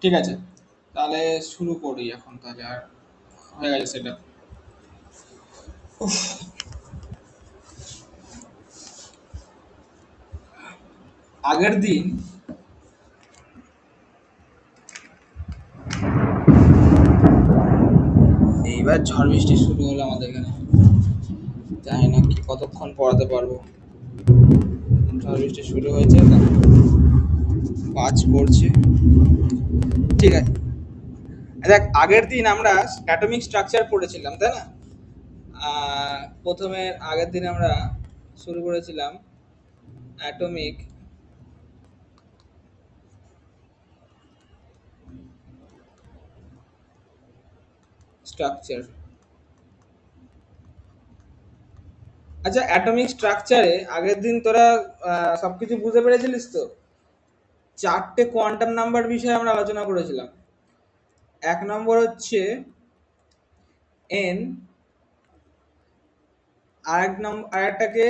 ঠিক আছে, তাহলে শুরু করি এখন। তাহলে আর হয়ে গেছে সেটা। আগের দিন এইবার ঝড় বৃষ্টি শুরু হলো আমাদের এখানে। জানি না কি কতক্ষণ পড়াতে পারবো। ঝড় বৃষ্টি শুরু হয়েছে, বাজ পড়ছে। ঠিক আছে, দেখ আগের দিন আমরা অ্যাটমিক স্ট্রাকচার পড়েছিলাম, তাই না? প্রথমে আগের দিন আমরা শুরু করেছিলাম অ্যাটমিক স্ট্রাকচার। আচ্ছা, অ্যাটমিক স্ট্রাকচারে আগের দিন তোরা সবকিছু বুঝতে পেরেছিলিস তো? চারটে কোয়ান্টাম নাম্বার বিষয়ে আমরা আলোচনা করেছিলাম। এক নম্বর হচ্ছে এন, আরেকটাকে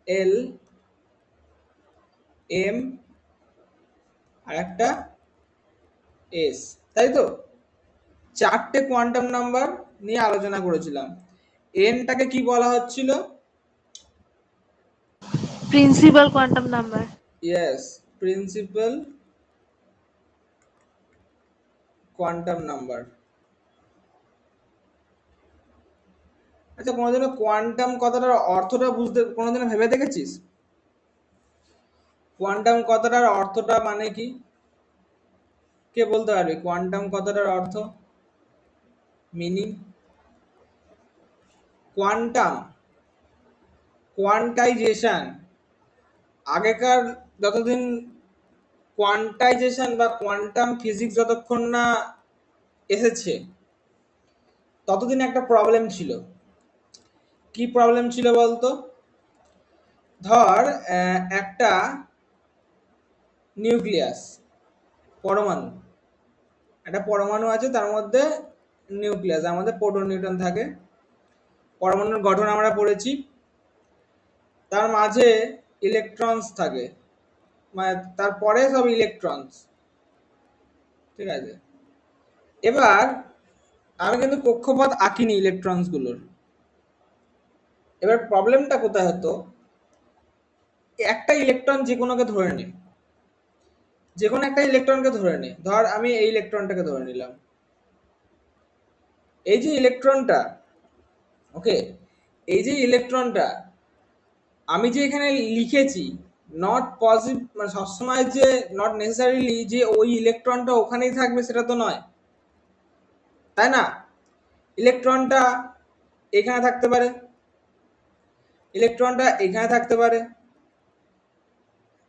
এল, এম, আর একটা এস, তাই তো? চারটে কোয়ান্টাম নাম্বার নিয়ে আলোচনা করেছিলাম। এনটাকে কি বলা হচ্ছিল? Principal quantum number. Yes, principal quantum number. আচ্ছা, কোনোদিনও কোয়ান্টাম কথাটার অর্থটা বুঝতে কোনোদিনও ভেবে দেখেছিস? কোয়ান্টাম কথাটার অর্থটা মানে কি? কে বলতে পারবে কোয়ান্টাম কথাটার অর্থ, মিনিং? Quantum, quantisation. আগেকার যতদিন কোয়ান্টাইজেশন বা কোয়ান্টাম ফিজিক্স যতক্ষণ না এসেছে, ততদিন একটা প্রবলেম ছিল। কি প্রবলেম ছিল বলতো? ধর একটা নিউক্লিয়াস, পরমাণু, একটা পরমাণু আছে, তার মধ্যে নিউক্লিয়াস, তার মধ্যে প্রোটন নিউট্রন থাকে। পরমাণুর গঠন আমরা পড়েছি। তার মাঝে ইলেকট্রনস থাকে, মানে তারপরে সব ইলেকট্রনস। ঠিক আছে, এবার আমি কিন্তু কক্ষপথ আঁকিনি ইলেকট্রনস গুলোর। এবার প্রবলেমটা কোথায় হতো? একটা ইলেকট্রন যে কোনোকে ধরে নে, যে কোনো একটা ইলেকট্রনকে ধরে নে। ধর আমি এই ইলেকট্রনটাকে ধরে নিলাম। এই যে ইলেকট্রনটা, ওকে, এই যে ইলেকট্রনটা আমি যে এখানে লিখেছি, নট পজিটিভ, মানে সবসময় যে নট নেসেসারিলি যে ওই ইলেকট্রনটা ওখানেই থাকবে সেটা তো নয়, তাই না? ইলেকট্রনটা এখানে থাকতে পারে, ইলেকট্রনটা এখানে থাকতে পারে,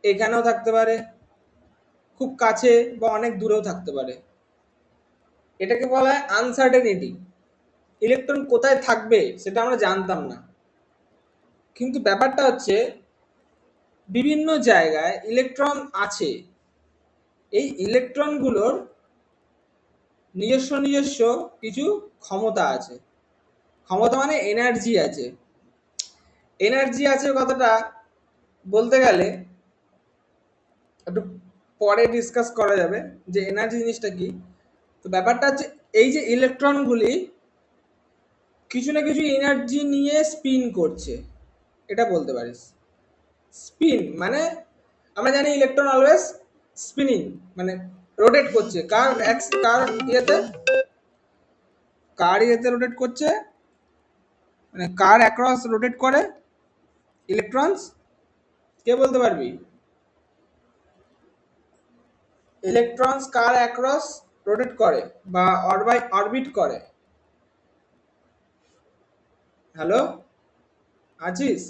এখানেও থাকতে পারে, খুব কাছে বা অনেক দূরেও থাকতে পারে। এটাকে বলা হয় আনসার্টেনিটি। ইলেকট্রন কোথায় থাকবে সেটা আমরা জানতাম না। কিন্তু ব্যাপারটা হচ্ছে বিভিন্ন জায়গায় ইলেকট্রন আছে। এই ইলেকট্রনগুলোর নিজস্ব নিজস্ব কিছু ক্ষমতা আছে। ক্ষমতা মানে এনার্জি আছে। এনার্জি আছে কথাটা বলতে গেলে একটু পরে ডিসকাস করা যাবে যে এনার্জি জিনিসটা কি। তো ব্যাপারটা হচ্ছে এই যে ইলেকট্রনগুলি কিছু না কিছু এনার্জি নিয়ে স্পিন করছে, এটা বলতে পারিস। স্পিন মানে আমরা জানি ইলেকট্রন অলওয়েজ স্পিনিং, মানে রোটেট করছে কার ইয়েতে রোটেট করছে, মানে কার অ্যাক্রস রোটেট করে ইলেকট্রনস, কে বলতে পারবি? ইলেকট্রনস কার অ্যাক্রস রোটেট করে বা অরবিট করে? হ্যালো, আছিস?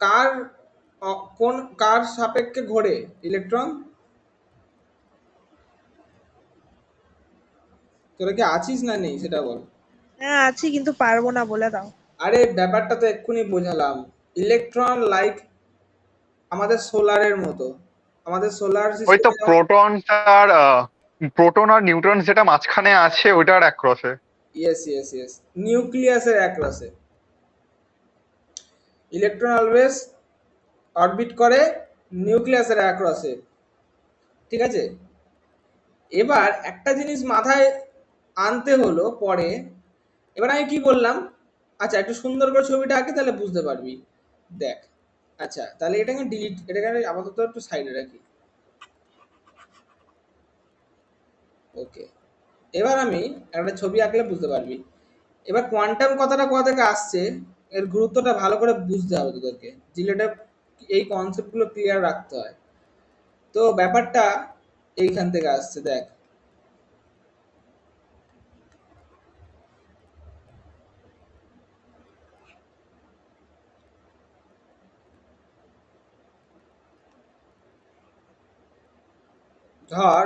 কার কোন কার সাপেক্ষে ঘোরে ইলেকট্রন? তোরা কি আছিস না নেই সেটা বল। হ্যাঁ আছি, কিন্তু পারবো না, বলে দাও। আরে ব্যাপারটা তো এক্ষুনি বোঝালাম। ইলেকট্রন লাইক আমাদের সোলারের মতো, আমাদের সোলার ওই তো সিস্টেমে। প্রোটন আর নিউট্রন যেটা মাঝখানে আছে ওইটার অ্যাক্রসে। ইয়েস নিউক্লিয়াসের অ্যাক্রসে ইলেকট্রন অলওয়েজ অরবিট করে নিউক্লিয়াসের অ্যাক্রসে, ঠিক আছে? এবার একটা জিনিস মাথায় আনতে হলো পরে। এবার আমি কি বললাম, আচ্ছা একটু সুন্দর করে ছবিটা আঁকি তাহলে বুঝতে পারবি। দেখ, আচ্ছা তাহলে এটাকে এটাকে আপাতত একটু সাইডে রাখি। ওকে, এবার আমি একটা ছবি আঁকলে বুঝতে পারবি। এবার কোয়ান্টাম কথাটা কোথা থেকে আসছে, এর গুরুত্বটা ভালো করে বুঝতে হবে তোদেরকে, জিলেটা এই কনসেপ্টগুলো ক্লিয়ার রাখতে হয়। তো ব্যাপারটা এইখান থেকে আসছে, দেখ। ধর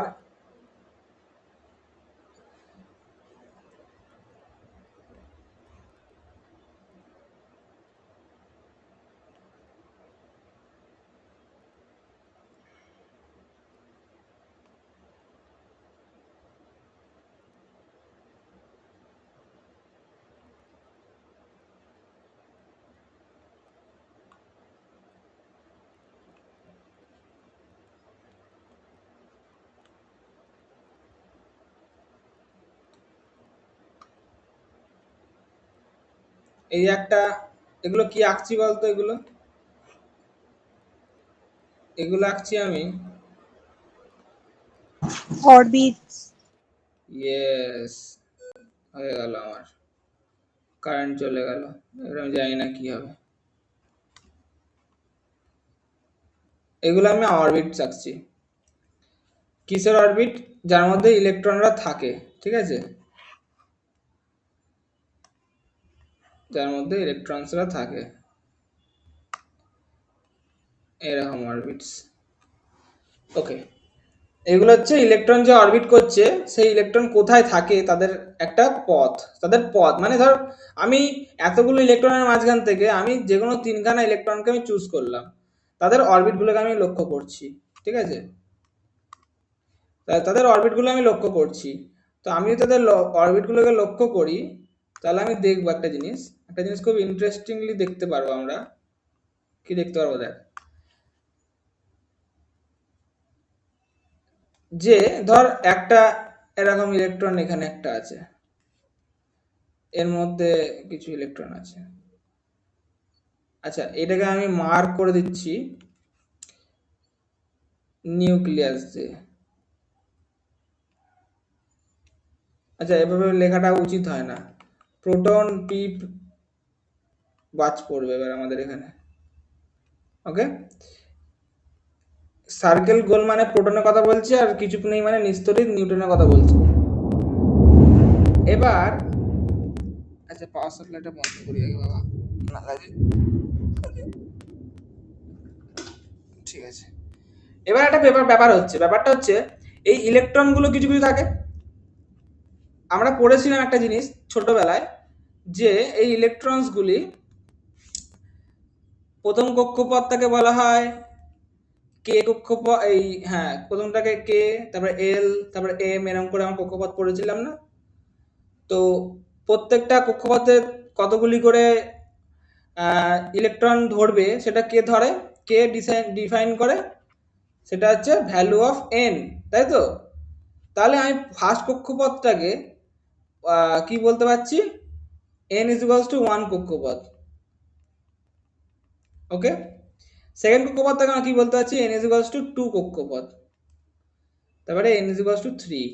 এই একটা, এগুলো কি আঁকছি বলতো? এগুলো এগুলো আঁকছি আমি। অরবিট। ইয়েস, হয়ে গেল আমার, কারেন্ট চলে গেল। এবার আমি জানি না কি হবে। এগুলো আমি অরবিট আঁকছি। কিসের অরবিট? যার মধ্যে ইলেকট্রনরা থাকে, ঠিক আছে? যার মধ্যে ইলেকট্রনসরা থাকে, এরকম অরবিটস। ওকে, এগুলো হচ্ছে ইলেকট্রন যে অরবিট করছে, সেই ইলেকট্রন কোথায় থাকে তাদের একটা পথ, তাদের পথ মানে ধর আমি এতগুলো ইলেকট্রনের মাঝখান থেকে আমি যে কোনো তিনখানা ইলেকট্রনকে আমি চুজ করলাম, তাদের অরবিটগুলোকে আমি লক্ষ্য করছি, ঠিক আছে? তাদের অরবিটগুলো আমি লক্ষ্য করছি। তো আমি যদি তাদের অরবিটগুলোকে লক্ষ্য করি, তাহলে আমি দেখবো একটা জিনিস খুব ইন্টারেস্টিংলি দেখতে পারবো আমরা। কি দেখতে পারবো? দেখ, যে ধর একটা এরকম ইলেকট্রন এখানে একটা আছে, এর মধ্যে কিছু ইলেকট্রন আছে। আচ্ছা, এটাকে আমি মার্ক করে দিচ্ছি নিউক্লিয়াস দিয়ে। আচ্ছা, এভাবে লেখাটা উচিত হয় না, প্রোটন পি বাজ পড়বে এবার আমাদের এখানে। ওকে, সার্কেল গোল মানে প্রোটনের কথা বলছি, আর কিছু নেই মানে নিস্তরিত নিউটনের কথা বলছি। এবার আচ্ছা, পাওয়ার সাপ্লাইটা বন্ধ করি আগে বাবা, না লাগে। ঠিক আছে, এবার একটা ব্যাপারটা হচ্ছে এই ইলেকট্রনগুলো কিছু কিছু থাকে। আমরা পড়েছিলাম একটা জিনিস ছোটবেলায়, যে এই ইলেকট্রনসগুলি প্রথম কক্ষপথটাকে বলা হয় কে কক্ষপথ। এই হ্যাঁ, প্রথমটাকে কে, তারপরে এল, তারপরে এম, এরকম করে আমরা কক্ষপথ পড়েছিলাম না? তো প্রত্যেকটা কক্ষপথে কতগুলি করে ইলেকট্রন ধরবে সেটা কে ধরে, কে ডিফাইন করে, সেটা হচ্ছে ভ্যালু অফ এন, তাই তো? তাহলে আমি ফার্স্ট কক্ষপথটাকে কি বলতে পারছি, এন ইজ ইকুয়ালস টু 1 কক্ষপথ। ওকে, সেকেন্ড কক্ষপথটাকে আমরা কি বলতে পারছি, এন ইজ ইকুয়ালস টু 2 কক্ষপথ। তারপরে n ইজ ইকুয়ালস টু 3।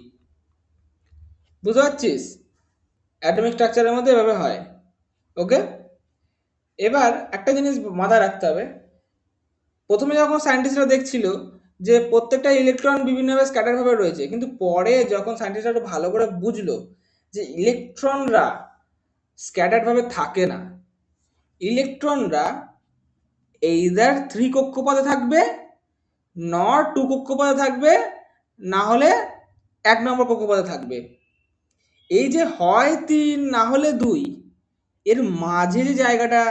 বুঝতে পারছিস? অ্যাটমিক স্ট্রাকচারের মধ্যে এভাবে হয়। ওকে, এবার একটা জিনিস মাথায় রাখতে হবে, প্রথমে যখন সায়েন্টিস্টরা দেখছিল যে প্রত্যেকটা ইলেকট্রন বিভিন্নভাবে স্ক্যাটার ভাবে রয়েছে, কিন্তু পরে যখন সায়েন্টিস্টরা একটু ভালো করে বুঝলো যে ইলেকট্রনরা স্ক্যাটার্ড ভাবে থাকে না, ইলেকট্রনরা এইদার 3 কক্ষপথে থাকবে, নট 2 কক্ষপথে থাকবে, না হলে 1 নম্বর কক্ষপথে থাকবে। এই যে হয় 3 না হলে 2, এর মাঝে যে জায়গাটা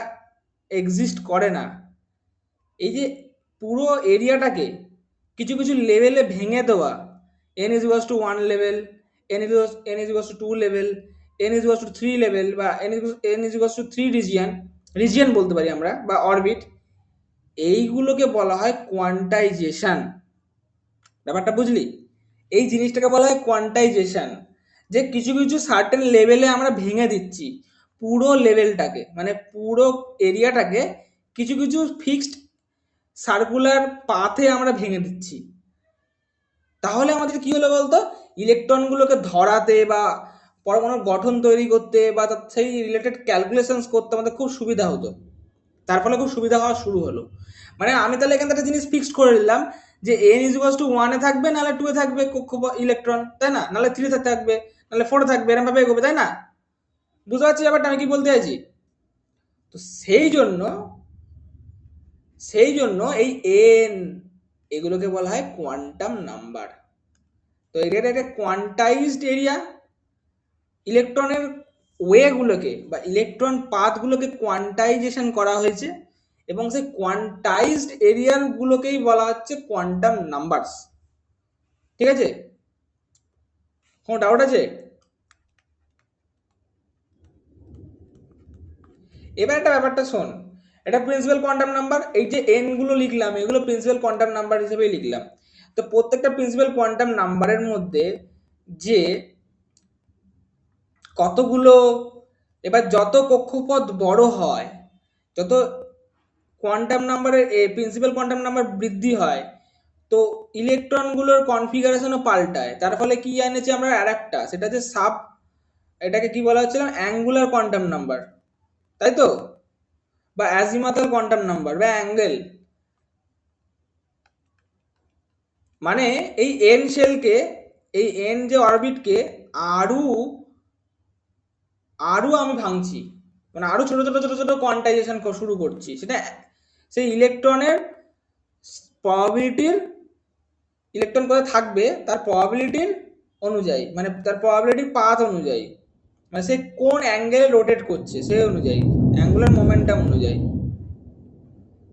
এক্সিস্ট করে না, এই যে পুরো এরিয়াটাকে কিছু কিছু লেভেলে ভেঙে দেওয়া, n is equals two 1 level, n is equals to 2 level, n is equals two 3 level, বা n is equals two 3 region বলতে পারি আমরা, বা অরবিট, এইগুলোকে বলা হয় কোয়ান্টাইজেশন। ব্যাপারটা বুঝলি? এই জিনিসটাকে বলা হয় কোয়ান্টাইজেশন, যে কিছু কিছু সার্টেন লেভেলে আমরা ভেঙে দিচ্ছি পুরো লেভেলটাকে, মানে পুরো এরিয়াটাকে কিছু কিছু ফিক্সড সার্কুলার পাথে আমরা ভেঙে দিচ্ছি। তাহলে আমাদের কি হলো বলতো, ইলেকট্রনগুলোকে ধরাতে বা পরমাণুর গঠন তৈরি করতে বা সেই রিলেটেড ক্যালকুলেশনস করতে আমাদের খুব সুবিধা হতো। তার ফলে খুব সুবিধা হওয়া শুরু হলো। মানে আমি তাহলে এখানে একটা জিনিস ফিক্সড করে নিলাম যে n ইজ ইকুয়ালস টু 1 এ থাকবে, নাহলে 2 এ থাকবে ইলেকট্রন, তাই না? নাহলে 3 এ থাকবে, নাহলে 4 এ থাকবে, এরকম ভাবে এগোবে, তাই না? বুঝতে পারছি ব্যাপারটা আমি কি বলতে চাইছি? তো সেই জন্য এই n এগুলোকে বলা হয় কোয়ান্টাম নাম্বার। তো এরিয়াটা একটা কোয়ান্টাইজড এরিয়া, ইলেকট্রনের ওয়েগুলোকে বা ইলেকট্রন পাথগুলোকে কোয়ান্টাইজেশন করা হয়েছে, এবং সেই কোয়ান্টাইজড এরিয়াগুলোকেই বলা হচ্ছে কোয়ান্টাম নাম্বারস। ঠিক আছে? কোনো ডাউট আছে? এবার একটা ব্যাপারটা শোন, এটা প্রিন্সিপাল কোয়ান্টাম নাম্বার, এই যে এন গুলো লিখলাম এগুলো প্রিন্সিপাল কোয়ান্টাম নাম্বার হিসেবেই লিখলাম। তো প্রত্যেকটা প্রিন্সিপাল কোয়ান্টাম নাম্বারের মধ্যে যে কতগুলো, এবার যত কক্ষপথ বড় হয়, যত কোয়ান্টাম নাম্বারের প্রিন্সিপাল কোয়ান্টাম নাম্বার বৃদ্ধি হয়, তো ইলেকট্রনগুলোর কনফিগারেশনও পাল্টায়। তার ফলে কি এনেছি আমরা আরেকটা, সেটা হচ্ছে এটাকে কি বলা হচ্ছিল, অ্যাঙ্গুলার কোয়ান্টাম নাম্বার, তাই তো? বা অ্যাজিমাথাল কোয়ান্টাম নাম্বার বা অ্যাঙ্গেল। মানে এই এন শেলকে, এই এন যে অরবিটকে আরো আরো আমি ভাঙছি, মানে আরো ছোট ছোট ছোট ছোট কোয়ান্টাইজেশন শুরু করছি, সেটা সেই ইলেকট্রনের প্রবাবিলিটির, ইলেকট্রন কোথায় থাকবে তার প্রবাবিলিটির অনুযায়ী, মানে তার প্রবাবিলিটির পাথ অনুযায়ী, মানে সে কোন অ্যাঙ্গেলে রোটেট করছে সেই অনুযায়ী, অ্যাঙ্গুলার মোমেন্টাম অনুযায়ী।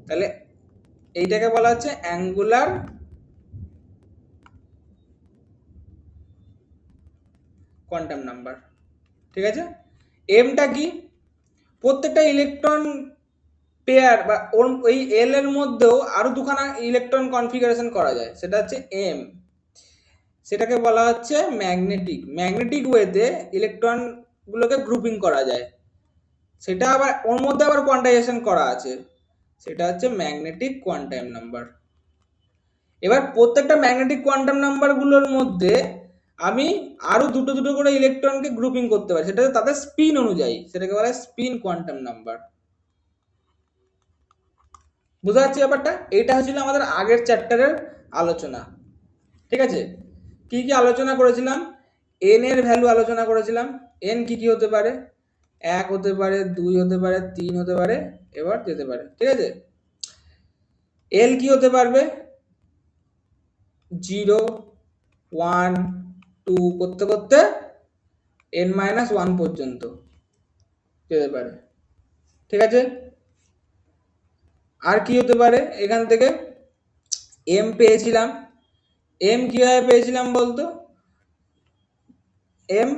তাহলে এইটাকে বলা হচ্ছে অ্যাঙ্গুলার কোয়ান্টাম নাম্বার। ঠিক আছে? এমটা কি, প্রত্যেকটা ইলেকট্রন পেয়ার বা ওই এল এর মধ্যেও আরো দুখানা ইলেকট্রন কনফিগারেশন করা যায়, সেটা হচ্ছে এম। সেটাকে বলা হচ্ছে ম্যাগনেটিক ওয়েতে ইলেকট্রন গুলোকে গ্রুপিং করা যায়, সেটা আবার ওর মধ্যে আবার কোয়ান্টাইজেশন করা আছে, সেটা হচ্ছে ম্যাগনেটিক কোয়ান্টাম নাম্বার। এবার প্রত্যেকটা ম্যাগনেটিক কোয়ান্টাম নাম্বার গুলোর মধ্যে আমি আরো দুটো দুটো করে ইলেকট্রনকে গ্রুপিং করতে পারি, সেটা তাদের স্পিন অনুযায়ী, সেটাকে বলা হয় স্পিন কোয়ান্টাম নাম্বার। বুঝা যাচ্ছে ব্যাপারটা? এটা হচ্ছিল আমাদের আগের চ্যাপ্টারের আলোচনা। ঠিক আছে? কি কি আলোচনা করেছিলাম? এন এর ভ্যালু আলোচনা করেছিলাম। এন কি কি হতে পারে? 1 হতে পারে, 2 হতে পারে, 3 হতে পারে, এবার যেতে পারে। ঠিক আছে? এল কি হতে পারবে? 0, 1, 2 করতে করতে n-1 পর্যন্ত যেতে পারে। ঠিক আছে? আর কি হতে পারে এখান থেকে? এম পেয়েছিলাম। এম কিভাবে পেয়েছিলাম বলতো? এম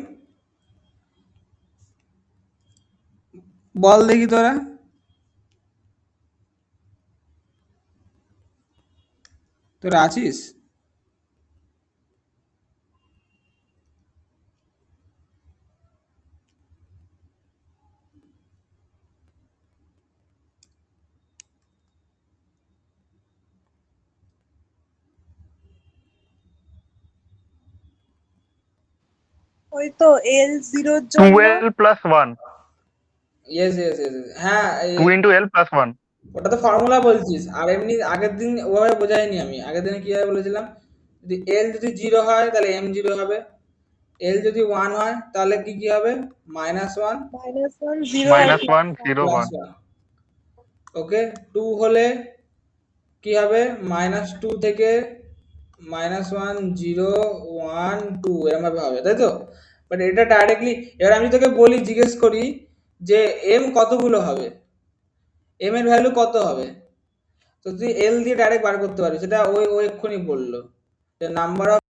বল দেখি তোরা। তোরা আছিস? ওই তো L0 জন্য 2L plus 1, yes yes yes, হ্যাঁ 2 into L plus 1. ওটা তো ফর্মুলা বলছিস, আর এমনি আগের দিন ওভাবে বোঝাইনি আমি। আগের দিনে কিভাবে বলেছিলাম, যদি এল যদি 0 হয় তাহলে m0 হবে, এল যদি 1 হয় তাহলে কি কি হবে, -1 -1 0 আর -1 +1 0 1. +1। ওকে, 2 হলে কি হবে, -2 থেকে -1 0 1 2 এরকম ভাবে হবে, তাই তো? বাট এটা ডাইরেক্টলি, এবার আমি তোকে বলি, জিজ্ঞেস করি যে এম কতগুলো হবে, এম এর ভ্যালু কত হবে, তো তুই এল দিয়ে ডাইরেক্ট বার করতে পারবি। সেটা ওই ও এক্ষুনি বললো যে নাম্বার অফ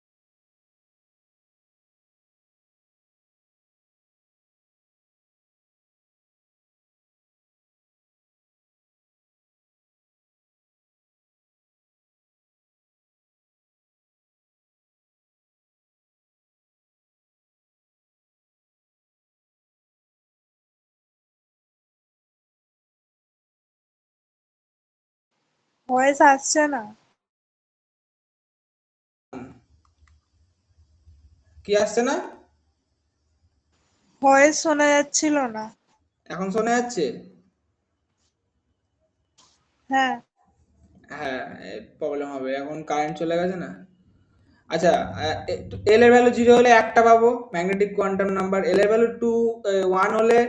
ভয়েস আসছে না। কি আসছে না, ভয়েস শোনা যাচ্ছিল না। এখন শোনা যাচ্ছে? হ্যাঁ। হ্যাঁ, প্রবলেম হবে, এখন কারেন্ট চলে গেছে না। আচ্ছা, এল এর ভ্যালু 0 হলে একটা পাবো, ম্যাগনেটিক কোয়ান্টাম নাম্বার। এল এর ভ্যালু 1 হলে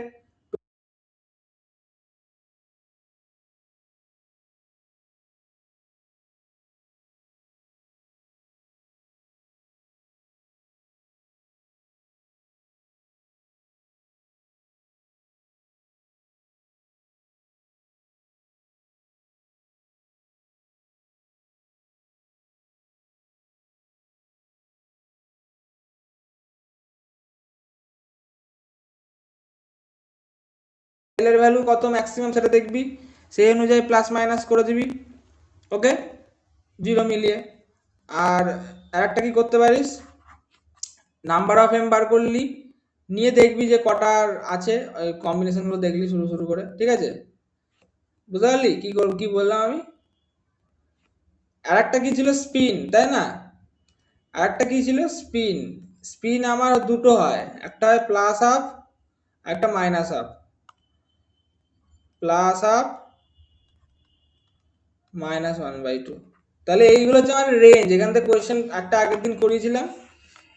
এল এর ভ্যালু কত ম্যাক্সিমাম সেটা দেখবি, সেই অনুযায়ী প্লাস মাইনাস করে দিবি। ওকে, 0 মিলিয়ে। আর আরেকটা কি করতে পারিস, নাম্বার অফ এম বার করলি, নিয়ে দেখবি যে কটার আছে, ওই কম্বিনেশনগুলো দেখলি শুরু শুরু করে, ঠিক আছে? বুঝতে পারলি কি বললাম আমি? আরেকটা কি ছিল, স্পিন, তাই না? আরেকটা কি ছিল, স্পিন। স্পিন আমার দুটো হয়, একটা হয় প্লাস হাফ, একটা মাইনাস হাফ। Plus half -1/2। তাহলে এইগুলো হচ্ছে আমার রেঞ্জ। এখান থেকে কোয়েশ্চেন একটা আগের দিন করিয়েছিলাম,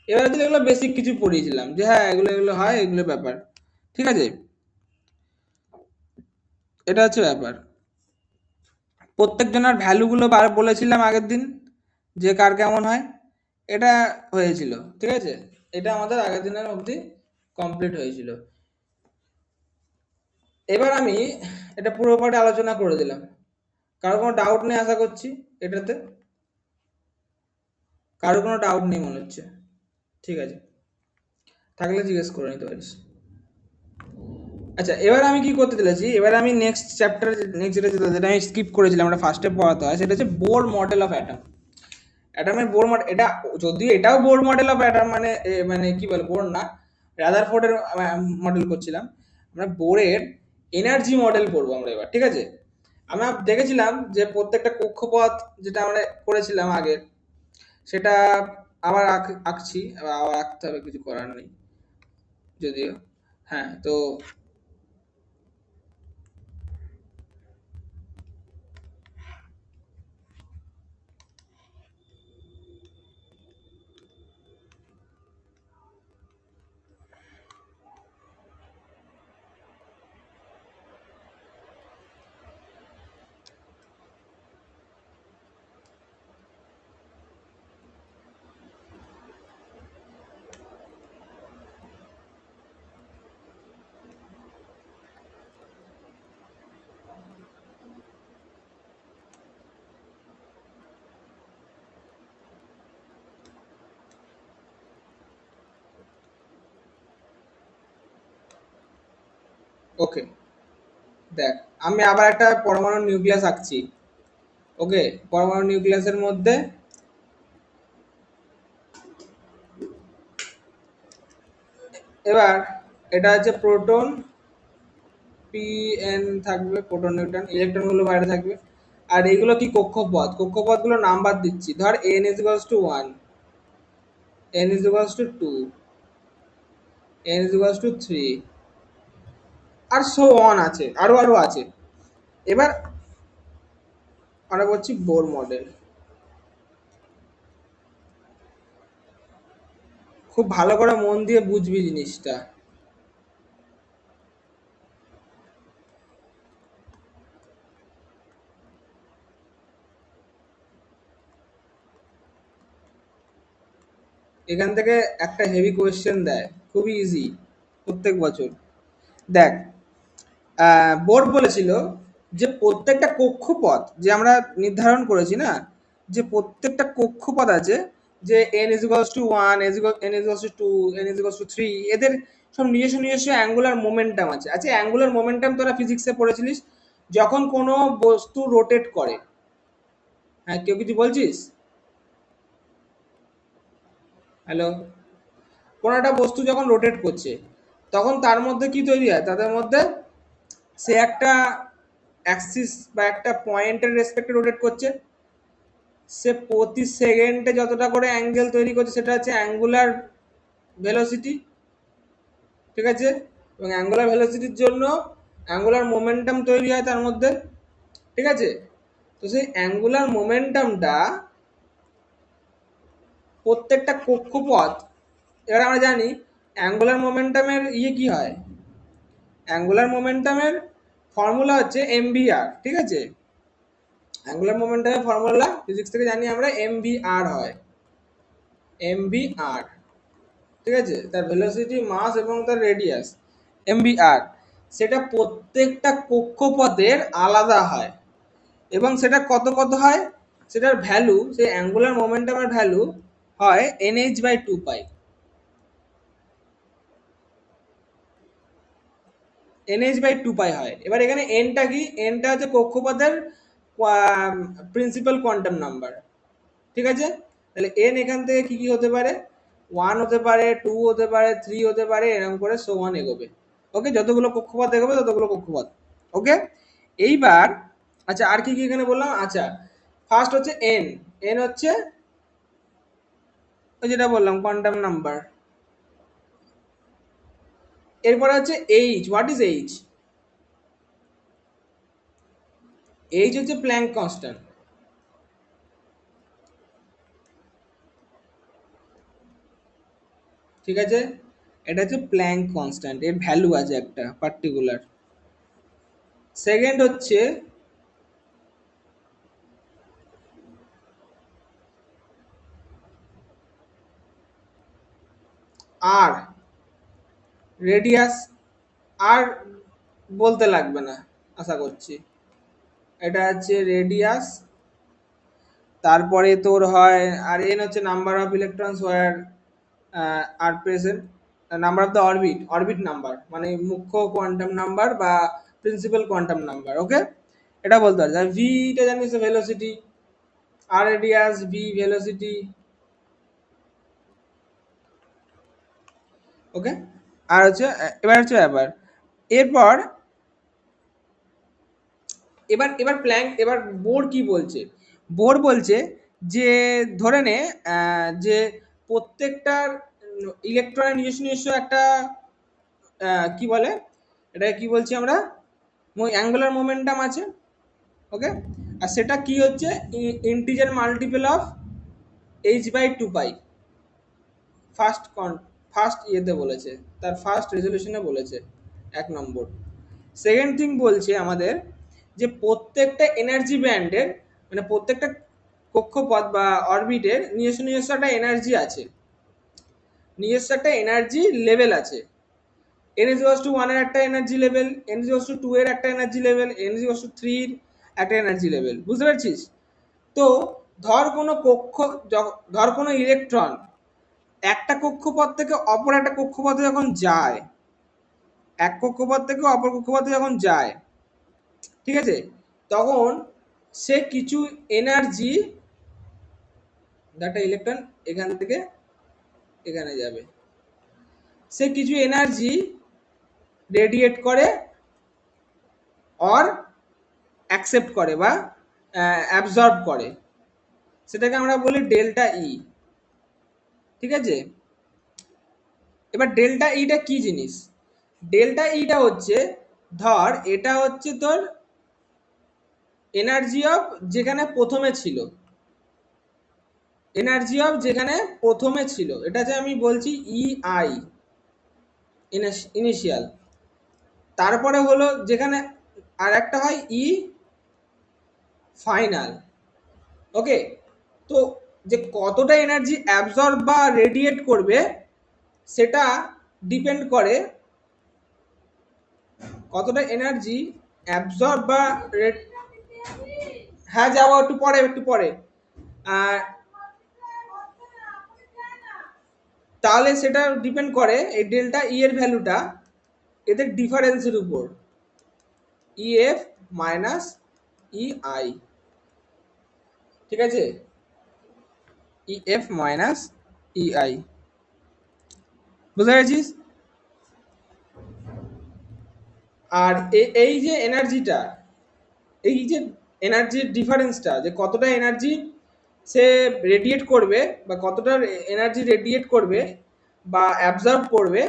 এবার দিলে এগুলো বেসিক কিছু পড়িয়েছিলাম যে হ্যাঁ এগুলো এগুলো হয়, এগুলো ব্যাপার, ঠিক আছে? এটা হচ্ছে ব্যাপার। প্রত্যেকজনের ভ্যালুগুলো বলেছিলাম আগের দিন যে কার কেমন হয়, এটা হয়েছিল, ঠিক আছে? এটা আমাদের আগের দিনের অবধি কমপ্লিট হয়েছিল। এবার আমি এটা পুরোপুরি আলোচনা করে দিলাম। কারো কোনো ডাউট নেই আশা করছি এটাতে? কারো কোনো ডাউট নেই মনে হচ্ছে, ঠিক আছে? থাকলে জিজ্ঞেস করে নিতে পারিস। আচ্ছা, এবার আমি কি করতে চলেছি, এবার আমি নেক্সট চ্যাপ্টার, নেক্সট যেটা আমি স্কিপ করেছিলাম, আমরা ফার্স্টে পড়াতে হয়, সেটা হচ্ছে বোর মডেল অফ অ্যাটম। অ্যাটমের বোর মডেল, এটা যদিও এটাও বোর মডেল অফ অ্যাটম, মানে মানে কি বলে, বোর না, রাদারফোর্ডের মডেল করছিলাম। আমরা বোরের এনার্জি মডেল পড়বো আমরা এবার, ঠিক আছে? আমরা দেখেছিলাম যে প্রত্যেকটা কক্ষপথ যেটা আমরা করেছিলাম আগের, সেটা আবার আঁকছি, আবার আঁকতে হবে, কিছু করার নেই যদিও। হ্যাঁ, তো ওকে, দেখ, আমি আবার একটা পরমাণু নিউক্লিয়াস আঁকছি। ওকে, পরমাণু নিউক্লিয়াসের মধ্যে এবার এটা হচ্ছে প্রোটন, পিএন থাকবে, প্রোটন নিউট্রন, ইলেকট্রন গুলো বাইরে থাকবে। আর এগুলো কি কক্ষপথ, কক্ষপথগুলো নাম্বার দিচ্ছি, ধর n = 1, n = 2, n is equals to 3 আর সো অন আছে, আরো আরো আছে। এবার আমরা বলছি বোর মডেল। খুব ভালো করে মন দিয়ে বুঝবি জিনিসটা। এখান থেকে একটা হেভি কোয়েশ্চেন দেয়, খুবই ইজি প্রত্যেক বছর। দেখ, বোর্ড বলেছিল যে প্রত্যেকটা কক্ষপথ যে আমরা নির্ধারণ করেছি না, যে প্রত্যেকটা কক্ষপথ আছে, যে n is equals to 1, n is equals to 2, n is equals to 3, এদের সব নিজস্ব নিজস্ব অ্যাঙ্গুলার মোমেন্টাম আছে। আচ্ছা, অ্যাঙ্গুলার মোমেন্টাম তোরা ফিজিক্সে পড়েছিলিস, যখন কোনো বস্তু রোটেট করে। হ্যাঁ, কেউ কিছু বলছিস? হ্যালো? কোনো একটা বস্তু যখন রোটেট করছে, তখন তার মধ্যে কি তৈরি হয়? তাদের মধ্যে সে একটা অ্যাক্সিস বা একটা পয়েন্টের রেসপেক্টে রোটেট করছে, সে প্রতি সেকেন্ডে যতটা করে অ্যাঙ্গেল তৈরি করছে সেটা হচ্ছে অ্যাঙ্গুলার ভেলোসিটি, ঠিক আছে? এবং অ্যাঙ্গুলার ভেলোসিটির জন্য অ্যাঙ্গুলার মোমেন্টাম তৈরি হয় তার মধ্যে, ঠিক আছে? তো সেই অ্যাঙ্গুলার মোমেন্টামটা প্রত্যেকটা কক্ষপথ, এবার আমরা জানি অ্যাঙ্গুলার মোমেন্টামের কি হয়, অ্যাঙ্গুলার মোমেন্টামের ফর্মুলা হচ্ছে mvr, ঠিক আছে? অ্যাঙ্গুলার মোমেন্টামের ফর্মুলা ফিজিক্স থেকে জানি আমরা mvr হয়, mvr, ঠিক আছে? তার ভেলোসিটি, মাস এবং তার রেডিয়াস mvr, সেটা প্রত্যেকটা কক্ষপথের আলাদা হয়। এবং সেটা কত কত হয়, সেটার ভ্যালু, সেই অ্যাঙ্গুলার মোমেন্টামের ভ্যালু হয় nh/2 পাই। nh/2 পাই হয়। এবার এখানে এনটা কি? এনটা হচ্ছে কক্ষপথের প্রিন্সিপাল কোয়ান্টাম নাম্বার, ঠিক আছে? তাহলে এন এখান থেকে কি কি হতে পারে? 1 হতে পারে, 2 হতে পারে, 3 হতে পারে, এরকম করে সো অন এগোবে। ওকে, যতগুলো কক্ষপথ এগোবে ততগুলো কক্ষপথ। ওকে, এইবার আচ্ছা আর কি কি এখানে বললাম? আচ্ছা, ফার্স্ট হচ্ছে এন। এন হচ্ছে ওই যেটা বললাম কোয়ান্টাম নাম্বার। এরপরে হচ্ছে H. What is H? H হচ্ছে প্ল্যাঙ্ক কনস্ট্যান্ট, ঠিক আছে? এটা হচ্ছে প্ল্যাঙ্ক কনস্ট্যান্ট, এর ভ্যালু আছে একটা পার্টিকুলার। সেকেন্ড হচ্ছে আর, রেডিয়াস। আর বলতে লাগবে না আশা করছি, এটা হচ্ছে রেডিয়াস। তারপরে তোর হয় আর এন হচ্ছে number of electrons were are present, number of the orbit, orbit number মানে মুখ্য কোয়ান্টাম নাম্বার বা প্রিন্সিপাল কোয়ান্টাম নাম্বার। ওকে, এটা বলতে পারছি। আর ভি টা জানিস velocity, r radius, v velocity. Okay, আর হচ্ছে এবার হচ্ছে ব্যাপার, এরপর এবার এবার প্ল্যাঙ্ক, এবার বোর কি বলছে? বোর বলছে যে ধরে নে যে প্রত্যেকটার ইলেকট্রনের নিজস্ব নিজস্ব একটা কি বলে, এটা কি বলছি আমরা, অ্যাঙ্গুলার মোমেন্টাম আছে। ওকে, আর সেটা কি হচ্ছে integer multiple of h/2 pi. First first ইয়েতে বলেছে, তার ফার্স্ট রেজলিউশনে বলেছে, 1 নম্বর। সেকেন্ড থিং বলছে আমাদের যে প্রত্যেকটা এনার্জি ব্যান্ডের, মানে প্রত্যেকটা কক্ষপথ বা অরবিটের নিজস্ব নিজস্ব একটা এনার্জি আছে, নিজস্ব একটা এনার্জি লেভেল আছে। n is equals to 1 এর একটা energy level, n is equals to 2 এর একটা energy level, n is equals to 3 এর একটা এনার্জি লেভেল। বুঝতে পারছিস? তো ধর কোনো ধর কোনো ইলেকট্রন একটা কক্ষপথ থেকে অপর একটা কক্ষপথে যখন যায়, এক কক্ষপথ থেকে অপর কক্ষপথে যখন যায়, ঠিক আছে, তখন সে কিছু এনার্জি, একটা ইলেকট্রন এখান থেকে এখানে যাবে, সে কিছু এনার্জি রেডিয়েট করে অর অ্যাকসেপ্ট করে বা অ্যাবজর্ব করে, সেটাকে আমরা বলি ডেল্টা ই, ঠিক আছে? এবার ডেল্টা ইটা কি জিনিস? ডেল্টা ইটা হচ্ছে, ধর এটা হচ্ছে তোর এনার্জি অফ যেখানে প্রথমে ছিল, এনার্জি অফ যেখানে প্রথমে ছিল, এটা যে আমি বলছি আই ইনিশিয়াল, তারপরে হলো যেখানে আর একটা হয় ফাইনাল। ওকে, তো যে কতটা এনার্জি অ্যাবজর্ব বা রেডিয়েট করবে সেটা ডিপেন্ড করে, কতটা এনার্জি অ্যাবজর্ব বা হ্যাঁ যাবো একটু পরে, একটু পরে। আর তাহলে সেটা ডিপেন্ড করে এই ডেল্টা ই এর ভ্যালুটা এদের ডিফারেন্সের উপর, ইএফ মাইনাস আই, ঠিক আছে, ইএফ মাইনাস আই, বুঝতে পেরেছিস? আর এই যে এনার্জিটা, এই যে এনার্জির ডিফারেন্সটা, যে কতটা এনার্জি সে রেডিয়েট করবে বা কতটা এনার্জি রেডিয়েট করবে বা অ্যাবজর্ব করবে,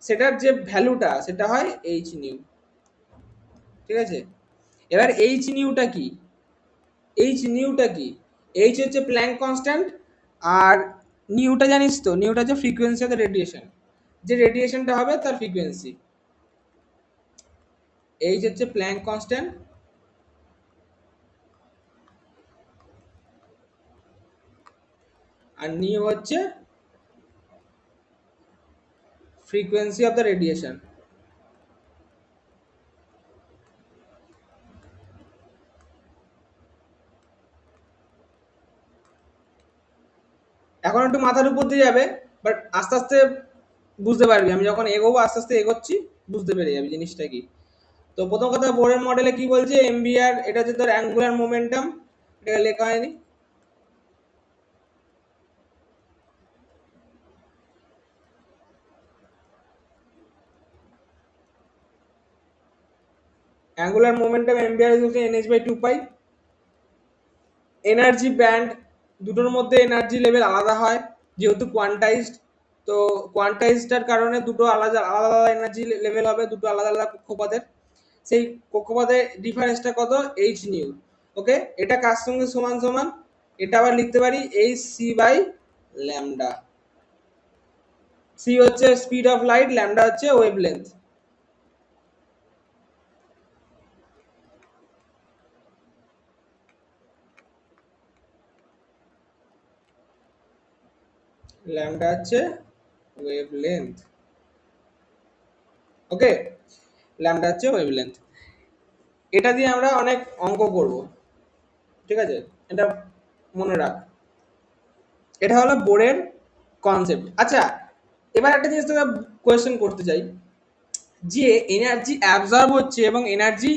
সেটার যে ভ্যালুটা সেটা হয় এইচ নিউ, ঠিক আছে। এবার এইচ নিউটা কি? এইচ নিউটা কি? এইচ হচ্ছে প্ল্যাঙ্ক কনস্ট্যান্ট, আর নিউটা জানিস তো, নিউটা হচ্ছে ফ্রিকোয়েন্সি অফ দ্য রেডিয়েশন, যে রেডিয়েশনটা হবে তার ফ্রিকোয়েন্সি। এইচ হচ্ছে প্ল্যাঙ্ক কনস্ট্যান্ট, আর নিউ হচ্ছে ফ্রিকোয়েন্সি অফ দ্য রেডিয়েশন। এখন একটু মাথার উপর দিয়ে যাবে, বাট আস্তে আস্তে বুঝতে পারবি, আমি যখন এগোবো আস্তে আস্তে এগোচ্ছি, বুঝতে পেরে যাবি জিনিসটা কি। তো প্রথম কথা, বোরের মডেলে কি বলছে, এমবিআর এটা হচ্ছে তোর অ্যাঙ্গুলার মোমেন্টাম, এটা লেখা হয়নি। অ্যাঙ্গুলার মোমেন্টাম এমবিআর হচ্ছে nh by 2 pi. Energy band দুটোর মধ্যে এনার্জি লেভেল আলাদা হয় যেহেতু কোয়ান্টাইজড, তো কোয়ান্টাইজডার কারণে দুটো আলাদা আলাদা এনার্জি লেভেল হবে, দুটো আলাদা আলাদা কক্ষপথের। সেই কক্ষপথের ডিফারেন্সটা কত? H new. ওকে, এটা কার সঙ্গে সমান সমান? এটা আবার লিখতে পারি h C by lambda. C হচ্ছে স্পিড অফ লাইট, ল্যামডা হচ্ছে ওয়েভ লেন্থ। ল্যামডা হচ্ছে ওয়েভ লেন্থ। ওকে, ল্যামডা হচ্ছে ওয়েভ লেন্থ। এটা দিয়ে আমরা অনেক অঙ্ক করব, ঠিক আছে, এটা মনে রাখ। এটা হলো বোরের কনসেপ্ট। আচ্ছা, এবার একটা জিনিস তোকে কোয়েশ্চেন করতে চাই, যে এনার্জি অ্যাবজর্ব হচ্ছে এবং এনার্জি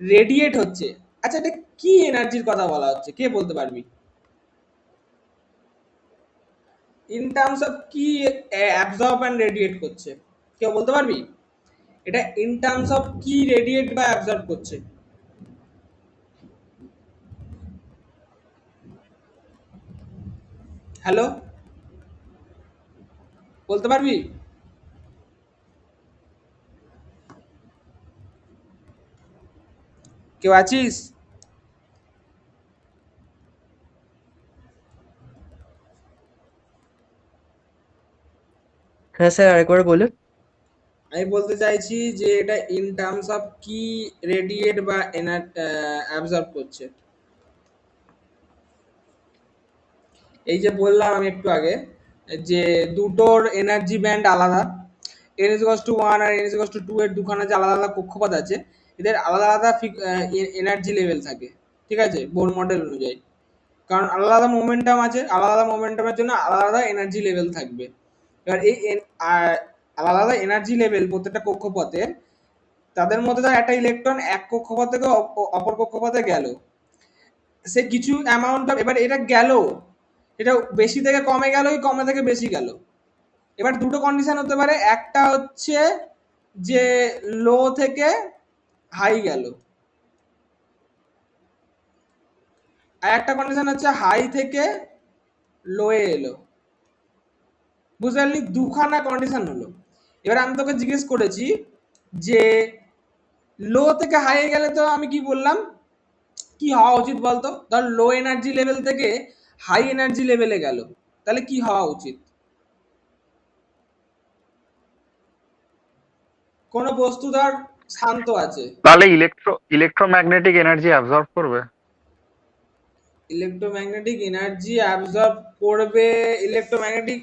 রেডিয়েট হচ্ছে, আচ্ছা এটা কি এনার্জির কথা বলা হচ্ছে, কে বলতে পারবি? ইন টার্মস অফ কি অ্যাবজর্ব অ্যান্ড রেডিয়েট করছে, কেউ বলতে পারবি? এটা ইন টার্মস অফ কি রেডিয়েট বা অ্যাবজর্ব করছে? হ্যালো, বলতে পারবি? কেউ আছিস? হ্যাঁ স্যার, আরেকবার বলুন। আমি বলতে চাইছি যে এটা ইন টার্মস অফ কি রেডিয়েট বা অ্যাবজর্ব করছে। এই যে বললাম আমি একটু আগে যে দুটোর এনার্জি ব্যান্ড আলাদা, n=1 আর n=2 এর দুখানা যে আলাদা আলাদা কক্ষপথ আছে, এদের আলাদা আলাদা এনার্জি লেভেল থাকে, ঠিক আছে, বোর মডেল অনুযায়ী। কারণ আলাদা আলাদা মোমেন্টাম আছে, আলাদা আলাদা মোমেন্টামের জন্য আলাদা আলাদা এনার্জি লেভেল থাকবে। এবার এই আলাদা আলাদা এনার্জি লেভেল প্রত্যেকটা কক্ষপথের, তাদের মধ্যে ধর একটা ইলেকট্রন এক কক্ষপথ থেকে অপর কক্ষপথে গেল, সে কিছু অ্যামাউন্ট, এবার এটা গেল, এটা বেশি থেকে কমে গেল, কমে থেকে বেশি গেল। এবার দুটো কন্ডিশন হতে পারে, একটা হচ্ছে যে লো থেকে হাই গেল, আর একটা কন্ডিশন হচ্ছে হাই থেকে লোয়ে এলো। বুঝতে পারলি? দুখানা কন্ডিশন হলো। এবার আমি তোকে জিজ্ঞেস করেছি যে লো থেকে হাই গেলে তো আমি কি বললাম কি হওয়া উচিত বলতো, ধর লো এনার্জি লেভেল থেকে হাই এনার্জি লেভেলে গেল, তাহলে কি হওয়া উচিত? কোন বস্তু ধর শান্ত আছে, তাহলে ইলেকট্রোম্যাগনেটিক এনার্জি অ্যাবজর্ব করবে। ইলেকট্রোম্যাগনেটিক এনার্জি অ্যাবজর্ব করবে, ইলেকট্রোম্যাগনেটিক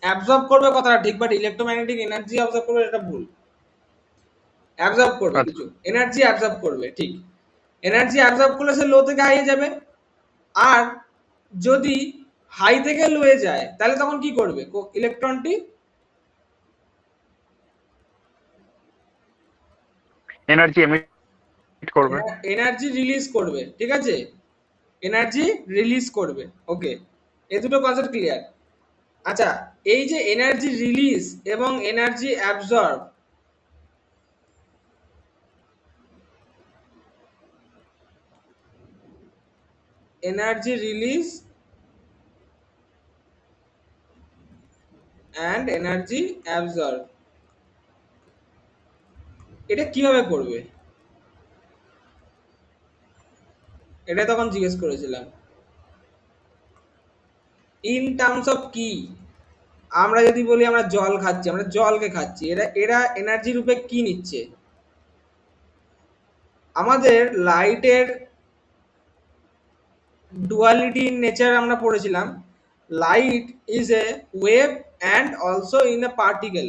অ্যাবজর্ব করবে কথাটা ঠিক, বাট ইলেকট্রোম্যাগনেটিক এনার্জি অ্যাবজর্ব করবে এটা ভুল। অ্যাবজর্ব করবে, আচ্ছা, কিছু এনার্জি অ্যাবজর্ব করবে, ঠিক। এনার্জি অ্যাবজর্ব করলে সে লো থেকে হাইয়ে যাবে। আর যদি হাই থেকে লোয়ে যায় তাহলে তখন কি করবে ইলেকট্রনটি? এনার্জি এমিট করবে। এনার্জি রিলিজ করবে, ঠিক আছে, এনার্জি রিলিজ করবে। ওকে, এই দুটো কনসেপ্ট ক্লিয়ার। আচ্ছা, এই যে এনার্জি রিলিজ এবং energy absorb, energy release and energy absorb, এটা কিভাবে করবে? এটা তখন জিজ্ঞেস করেছিলাম ইন টার্মস অফ কি। আমরা যদি বলি আমরা জল খাচ্ছি, আমরা জলকে খাচ্ছি, এরা এরা এনার্জি রূপে কি নিচ্ছে? আমাদের লাইটের ডুয়ালিটি ইন নেচার আমরা পড়েছিলাম, light is a wave and also in a particle,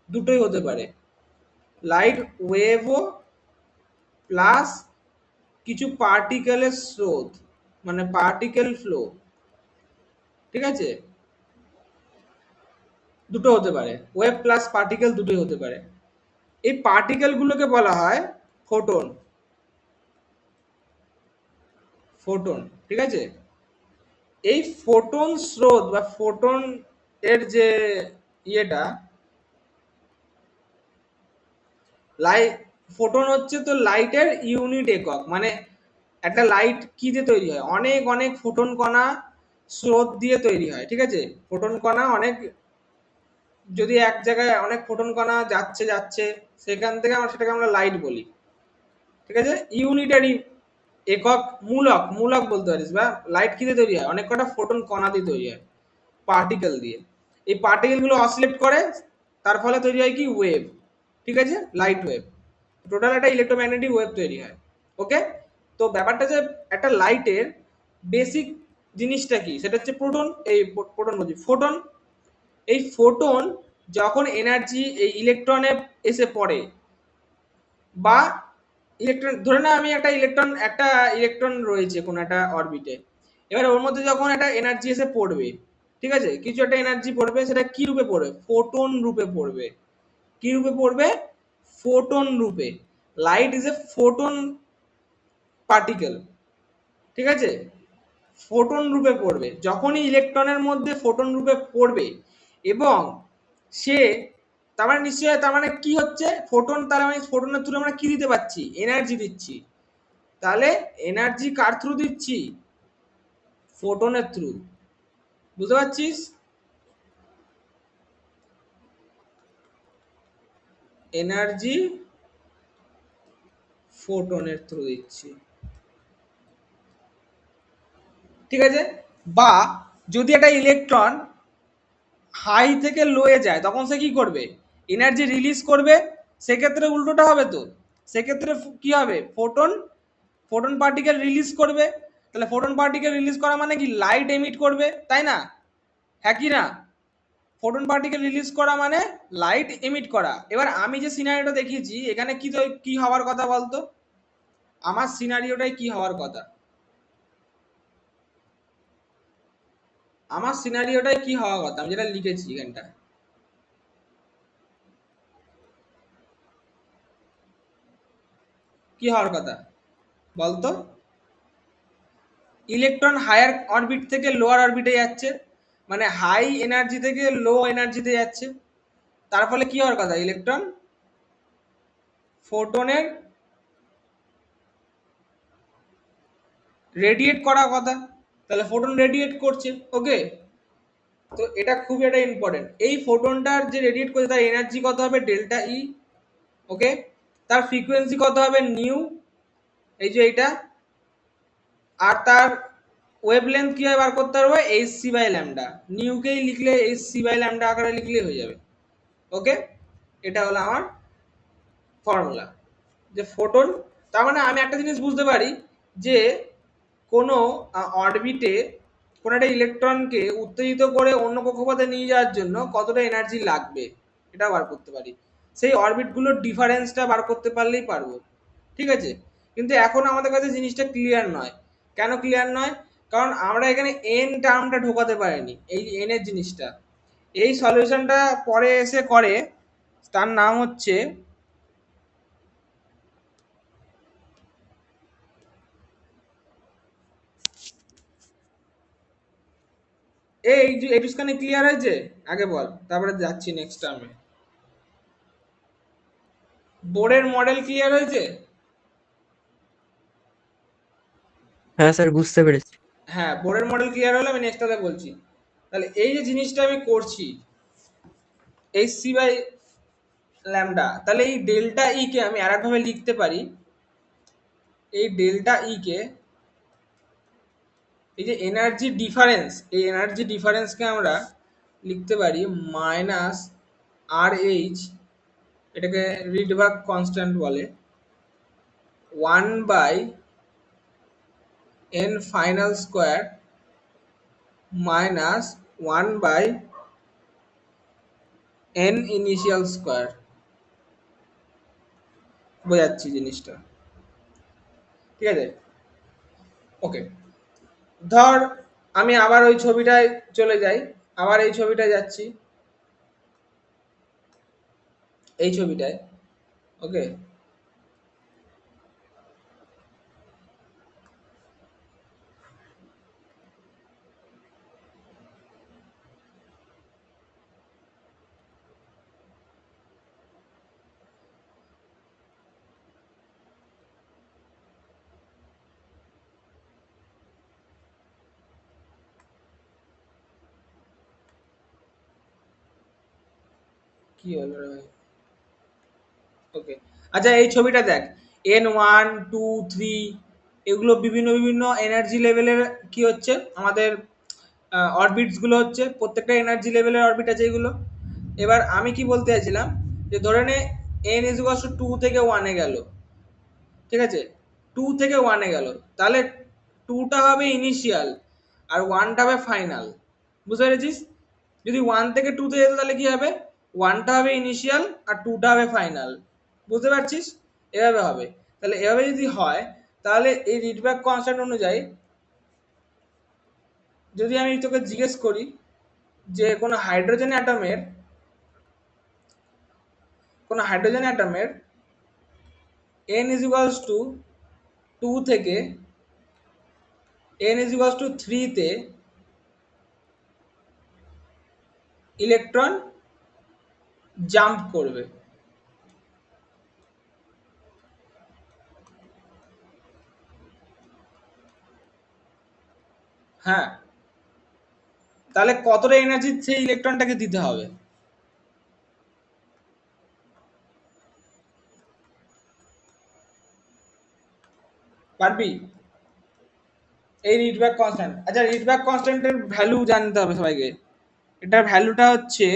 দুটোই হতে পারে। লাইট ওয়েভও প্লাস কিছু পার্টিকেলের স্রোত, মানে পার্টিকেল ফ্লো, ঠিক আছে, দুটো হতে পারে, ওয়েভ প্লাস পার্টিকেল দুটোই হতে পারে। এই পার্টিকেল গুলোকে বলা হয় ফোটন, ফোটন, ঠিক আছে। এই ফোটন স্রোত বা ফোটন এর যে ইয়েটা, লাইট, ফোটন হচ্ছে তো লাইটের ইউনিট একক, মানে একটা লাইট কি দিয়ে তৈরি হয়, অনেক অনেক ফোটন কণা স্রোত দিয়ে তৈরি হয়, ঠিক আছে। ফোটন কণা অনেক, যদি এক জায়গায় অনেক ফোটন কণা যাচ্ছে যাচ্ছে সেখান থেকে আমরা সেটাকে আমরা লাইট বলি, ঠিক আছে। ইউনিটারি একক, মূলক, মূলক বলতে পারিস, বা লাইট কি দিয়ে তৈরি হয়, অনেক কটা ফোটন কণা দিয়ে তৈরি হয়, পার্টিকেল দিয়ে। এই পার্টিকেল গুলো অসিলেট করে, তার ফলে তৈরি হয় কি ওয়েভ, ঠিক আছে, লাইট ওয়েভ। টোটাল একটা ইলেকট্রোম্যাগনেটিক ওয়েভ তৈরি হয়। ওকে, তো ব্যাপারটা যে একটা লাইটের বেসিক জিনিসটা কি, সেটা হচ্ছে প্রোটন, এই প্রোটন বলছি ফোটন। এই ফোটন যখন এনার্জি এই ইলেকট্রনে এসে পড়ে, বা ইলেকট্রন ধরে না, আমি একটা ইলেকট্রন রয়েছে কোন একটা অরবিটে, এবার ওর মধ্যে যখন একটা এনার্জি এসে পড়বে, ঠিক আছে, কিছু একটা এনার্জি পড়বে, সেটা কি রূপে পড়বে, ফোটন রূপে পড়বে। কি রূপে পড়বে, ফোটন রূপে। Light is a photon particle, ঠিক আছে, ফোটন রূপে পড়বে। যখনই ইলেকট্রনের মধ্যে ফোটন রূপে পড়বে এবং সে, তার মানে নিশ্চয়ই, তার মানে কি হচ্ছে ফোটন, তার মানে ফোটনের থ্রু আমরা কি দিতে পারছি, এনার্জি দিচ্ছি। তাহলে এনার্জি কার থ্রু দিচ্ছি, ফোটনের থ্রু, বুঝতে পারছিস? এনার্জি ফোটনের থ্রু দিচ্ছি, ঠিক আছে। বা যদি একটা ইলেকট্রন হাই থেকে লোয়ে যায় তখন সে কি করবে, এনার্জি রিলিজ করবে। সেক্ষেত্রে উল্টোটা হবে তো, সেক্ষেত্রে কি হবে, ফোটন, ফোটন পার্টিকেল রিলিজ করবে। তাহলে ফোটন পার্টিকেল রিলিজ করা মানে কি, লাইট এমিট করবে, তাই না, হ্যাঁ কি না? ফোটন পার্টিকেল রিলিজ করা মানে লাইট এমিট করা। এবার আমি যে সিনারিওটা দেখিয়েছি এখানে কি তো কি হওয়ার কথা বলতো, আমার সিনারিওটাই কি হওয়ার কথা, আমার সিনারিওটাই কি হওয়ার কথা, আমি যেটা লিখেছি এখানটা, কি হওয়ার কথা বলতো? ইলেকট্রন হায়ার অরবিট থেকে লোয়ার অরবিটে যাচ্ছে, মানে হাই এনার্জি থেকে লো এনার্জিতে যাচ্ছে। তার ফলে কি হওয়ার কথা, ইলেকট্রন ফোটনের রেডিয়েট করার কথা। তাহলে ফোটন রেডিয়েট করছে, ওকে। তো এটা খুবই একটা ইম্পর্টেন্ট। এই ফোটনটার যে রেডিয়েট করছে তার এনার্জি কত হবে ডেল্টা ই, ওকে, তার ফ্রিকোয়েন্সি কত হবে নিউ, এই যে এইটা, আর তার ওয়েভলেন্থ কিভাবে বার করতে পারবো এইচ সি বাই ল্যামডা, নিউকেই লিখলে এইচ সি বাই ল্যামডা আকারে লিখলেই হয়ে যাবে, ওকে। এটা হলো আমার ফর্মুলা যে ফোটন। তার মানে আমি একটা জিনিস বুঝতে পারি যে কোনো অরবিটে কোনো একটা ইলেকট্রনকে উত্তেজিত করে অন্য কক্ষপথে নিয়ে যাওয়ার জন্য কতটা এনার্জি লাগবে এটা বার করতে পারি, সেই অরবিটগুলোর ডিফারেন্সটা বার করতে পারলেই পারবো, ঠিক আছে। কিন্তু এখন আমাদের কাছে জিনিসটা ক্লিয়ার নয়। কেন ক্লিয়ার নয়? কারণ আমরা এখানে এন টার্মটা ঢোকাতে পারিনি, এই এন এর জিনিসটা। এই সলিউশনটা পরে এসে করে, তার নাম হচ্ছে এই যে এটুসখানে ক্লিয়ার হয়েছে আগে বল, তারপরে যাচ্ছি নেক্সট টার্মে। বোর্ডের মডেল ক্লিয়ার হয়েছে? হ্যাঁ স্যার, বুঝতে পেরেছি। হ্যাঁ, বোর্ডের মডেল ক্লিয়ার হলে আমি নেক্সটটাতে বলছি। তাহলে এই যে জিনিসটা আমি করছি এইচ সি বাই ল্যামডা, তাহলে এই ডেল্টা ই কে আমি আরেকভাবে লিখতে পারি। এই ডেল্টা ই কে, এই যে এনার্জি ডিফারেন্স, এই এনার্জি ডিফারেন্সকে আমরা লিখতে পারি মাইনাস আর এইচ, এটাকে রিডবার্গ কনস্ট্যান্ট বলে, 1 by n final square minus 1 by n initial square. বোঝাচ্ছি জিনিসটা, ঠিক আছে, ওকে। ধর আমি আবার ওই ছবিটায় চলে যাই, আবার এই ছবিটায় যাচ্ছি, এই ছবিটায়, ওকে। কি হলো রে ভাই, ওকে। আচ্ছা এই ছবিটা দেখ, n1 2 3 এগুলো বিভিন্ন বিভিন্ন এনার্জি লেভেলের কি হচ্ছে আমাদের অরবিটস গুলো হচ্ছে, প্রত্যেকটা এনার্জি লেভেলের অরবিট আছে এগুলো। এবার আমি কি বলতে চাইছিলাম যে ধরে নে n ইজ ইকুয়াল টু 2 থেকে 1 এ গেল, ঠিক আছে, 2 থেকে 1 এ গেল, তাহলে 2টা হবে ইনিশিয়াল আর 1টা হবে ফাইনাল, বুঝতে পেরেছিস? যদি 1 থেকে 2 তে যেত তাহলে কি হবে, 1টা হবে ইনিশিয়াল আর 2টা হবে ফাইনাল, বুঝতে পারছিস? এভাবে হবে। তাহলে এভাবে যদি হয় তাহলে এই রিডব্যাক কনস্ট্যান্ট অনুযায়ী যদি আমি তোকে জিজ্ঞেস করি যে কোনো হাইড্রোজেন অ্যাটমের n ইজ ইকুয়ালস টু 2 থেকে n ইজ ইকুয়ালস টু 3 তে ইলেকট্রন জাম্প করবে, হ্যাঁ, তাহলে কতটা এনার্জি সেই ইলেকট্রনটাকে দিতে হবে? পারবি? এই রিডব্যাক কনস্ট্যান্ট, আচ্ছা রিডব্যাক কনস্ট্যান্টের ভ্যালু জানতে হবে সবাইকে। এটার ভ্যালুটা হচ্ছে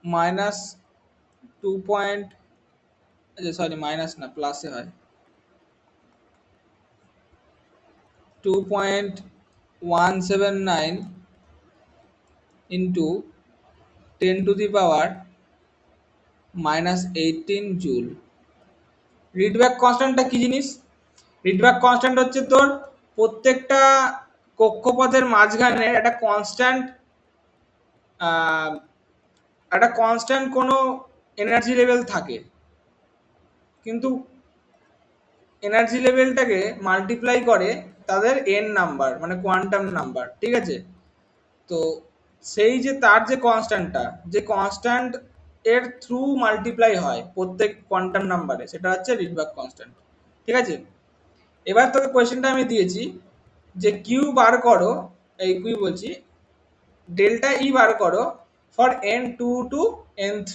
মাইনাস 2 পয়েন্ট, আচ্ছা সরি মাইনাস না প্লাসে হয়, 2.179 into 10 to the power -18 joule. Rydberg কনস্ট্যান্টটা কি জিনিস? রিডব্যাক কনস্ট্যান্ট হচ্ছে তোর প্রত্যেকটা কক্ষপথের মাঝখানে একটা কনস্ট্যান্ট কোনো এনার্জি লেভেল থাকে, কিন্তু এনার্জি লেভেলটাকে মাল্টিপ্লাই করে তাদের এন নাম্বার মানে কোয়ান্টাম নাম্বার, ঠিক আছে। তো সেই যে তার যে কনস্ট্যান্টটা, যে কনস্ট্যান্ট এর থ্রু মাল্টিপ্লাই হয় প্রত্যেক কোয়ান্টাম নাম্বারে, সেটা হচ্ছে রিডবার্গ কনস্ট্যান্ট। ঠিক আছে, এবার তোকে কোয়েশ্চেনটা আমি দিয়েছি যে কিউ বার করো, এই কিউ বলছি ডেল্টা ই বার করো ফর n2 টু n3।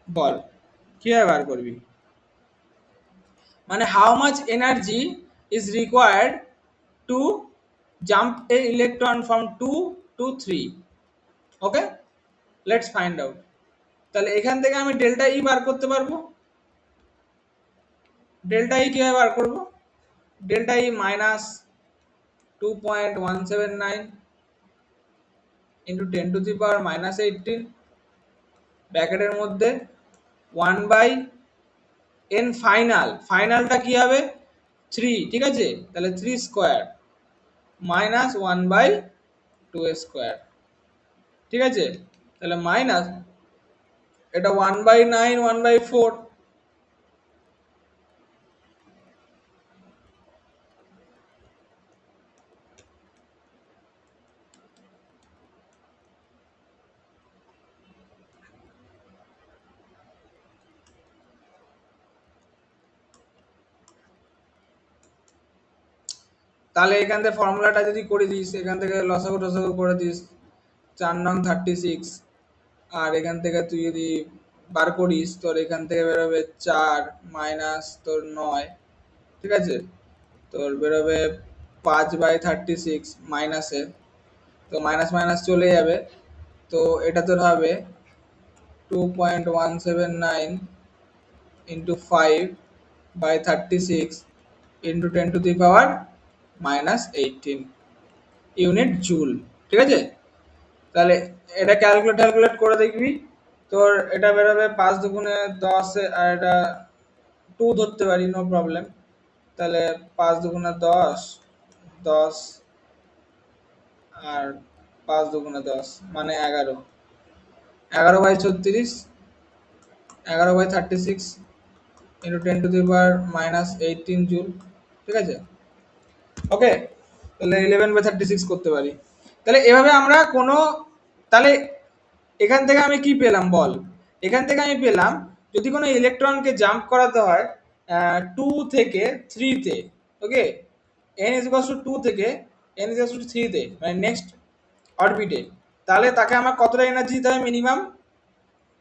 বল কিভাবে বার করবি, মানে how much energy is required to jump a electron from 2 to 3। Okay, let's find out. তাহলে এখান থেকে আমি ডেল্টা ই বার করতে পারবো। ডেল্টা ই কিভাবে বার করব, ডেল্টা ই মাইনাস 2.179 ইন্টু 10⁻−18 ব্র্যাকেটের মধ্যে 1/n ফাইনাল, ফাইনালটা কি হবে 3, ঠিক আছে, তাহলে 3 স্কোয়ার মাইনাস 1/2 স্কোয়ার, ঠিক আছে, তাহলে মাইনাস এটা 1/9 1/4। তাহলে এখান থেকে ফর্মুলাটা যদি করে দিস, এখান থেকে লসাগু টসাগু করে দিস, 4 নং 36, আর এখান থেকে তুই যদি বার করিস তোর এখান থেকে বেরোবে 4 মাইনাস তোর 9, ঠিক আছে, তোর বেরোবে 5/36 মাইনাসে, তো মাইনাস মাইনাস চলে যাবে, তো এটা তোর হবে 2.179 ইন্টু 5/36 ইন্টু 10⁻−18 ইউনিট জুল, ঠিক আছে। তাহলে এটা ক্যালকুলেট করে দেখবি, তোর এটা বেরোবে 5 দুগুণে 10, আর এটা 2 ধরতে পারি, নো প্রবলেম। তাহলে 5 দুগুণে 10, 10 আর 5 দুগুণে 10 মানে 11, 11/36, 11/36 ইন্টু 10⁻−18 জুল, ঠিক আছে। ওকে, তাহলে 11/36 করতে পারি। তাহলে এভাবে আমরা কোনো, তাহলে এখান থেকে আমি কি পেলাম বল, এখান থেকে আমি পেলাম যদি কোনো ইলেকট্রনকে জাম্প করাতে হয় 2 থেকে 3 তে, ওকে, n=2 থেকে n=3 তে, মানে নেক্সট অরবিটে, তাহলে তাকে আমার কতটা এনার্জি দিতে হবে,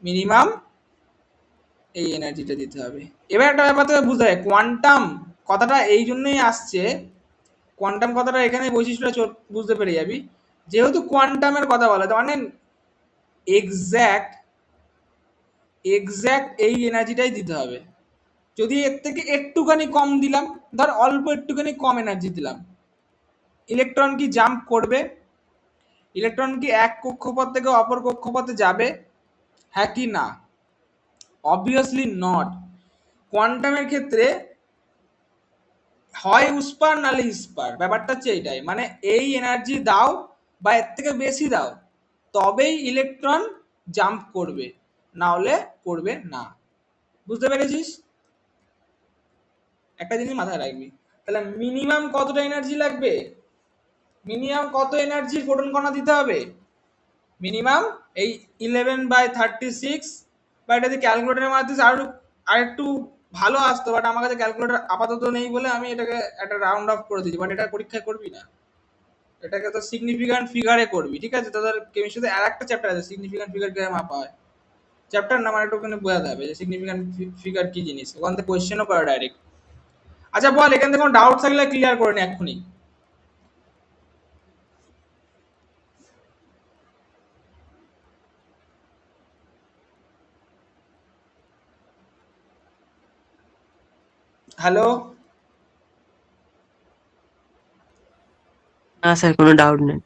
মিনিমাম এই এনার্জিটা দিতে হবে। এবার একটা ব্যাপার তোকে বুঝতে হবে, কোয়ান্টাম কথাটা এই জন্যই আসছে, কোয়ান্টাম কথাটা এখানে বৈশিষ্ট্যটা বুঝতে পেরে যাবি, যেহেতু কোয়ান্টামের কথা বলা, মানে এক্স্যাক্ট এই এনার্জিটাই দিতে হবে। যদি এর থেকে একটুখানি কম দিলাম, ধর অল্প একটুখানি কম এনার্জি দিলাম, ইলেকট্রন কি জাম্প করবে, ইলেকট্রন কি এক কক্ষপথ থেকে অপর কক্ষপথে যাবে, হ্যাঁ কি না, অবভিয়াসলি নট। কোয়ান্টামের ক্ষেত্রে হয় উস্পার নালে ইস্পার, ব্যাপারটা হচ্ছে এইটাই, মানে এই এনার্জি দাও বা এর থেকে বেশি দাও তবেই ইলেকট্রন জাম্প করবে, না হলে করবে না। বুঝতে পেরেছিস, একটা জিনিস মাথায় রাখবি। তাহলে মিনিমাম কতটা এনার্জি লাগবে, মিনিমাম কত এনার্জি ফোটন কণা দিতে হবে, মিনিমাম এই 11/36, বা এটা যদি ক্যালকুলেটারের মাধ্যমে আর একটু ভালো আসতো, বাট আমার কাছে ক্যালকুলেটার আপাতত নেই বলে আমি এটাকে একটা রাউন্ড অফ করে দিচ্ছি, বাট এটা পরীক্ষায় করবি না, এটাকে তো সিগনিফিক্যান্ট ফিগারে করবি, ঠিক আছে। তোদের কেমিস্ট্রিতে আর একটা চ্যাপ্টার আছে সিগনিফিক্যান্ট ফিগার কিভাবে মাপা হয়, চ্যাপ্টার নাম একটু ওখানে বোঝাতে হবে যে সিগনিফিক্যান্ট ফিগার কি জিনিস, ওখান থেকে কোয়েশ্চেনও করে ডাইরেক্ট। আচ্ছা বল, এখান থেকে কোনো ডাউট থাকলে ক্লিয়ার করে নে এক্ষুনি। হ্যালো, না স্যার, কোনো ডাউট নেই।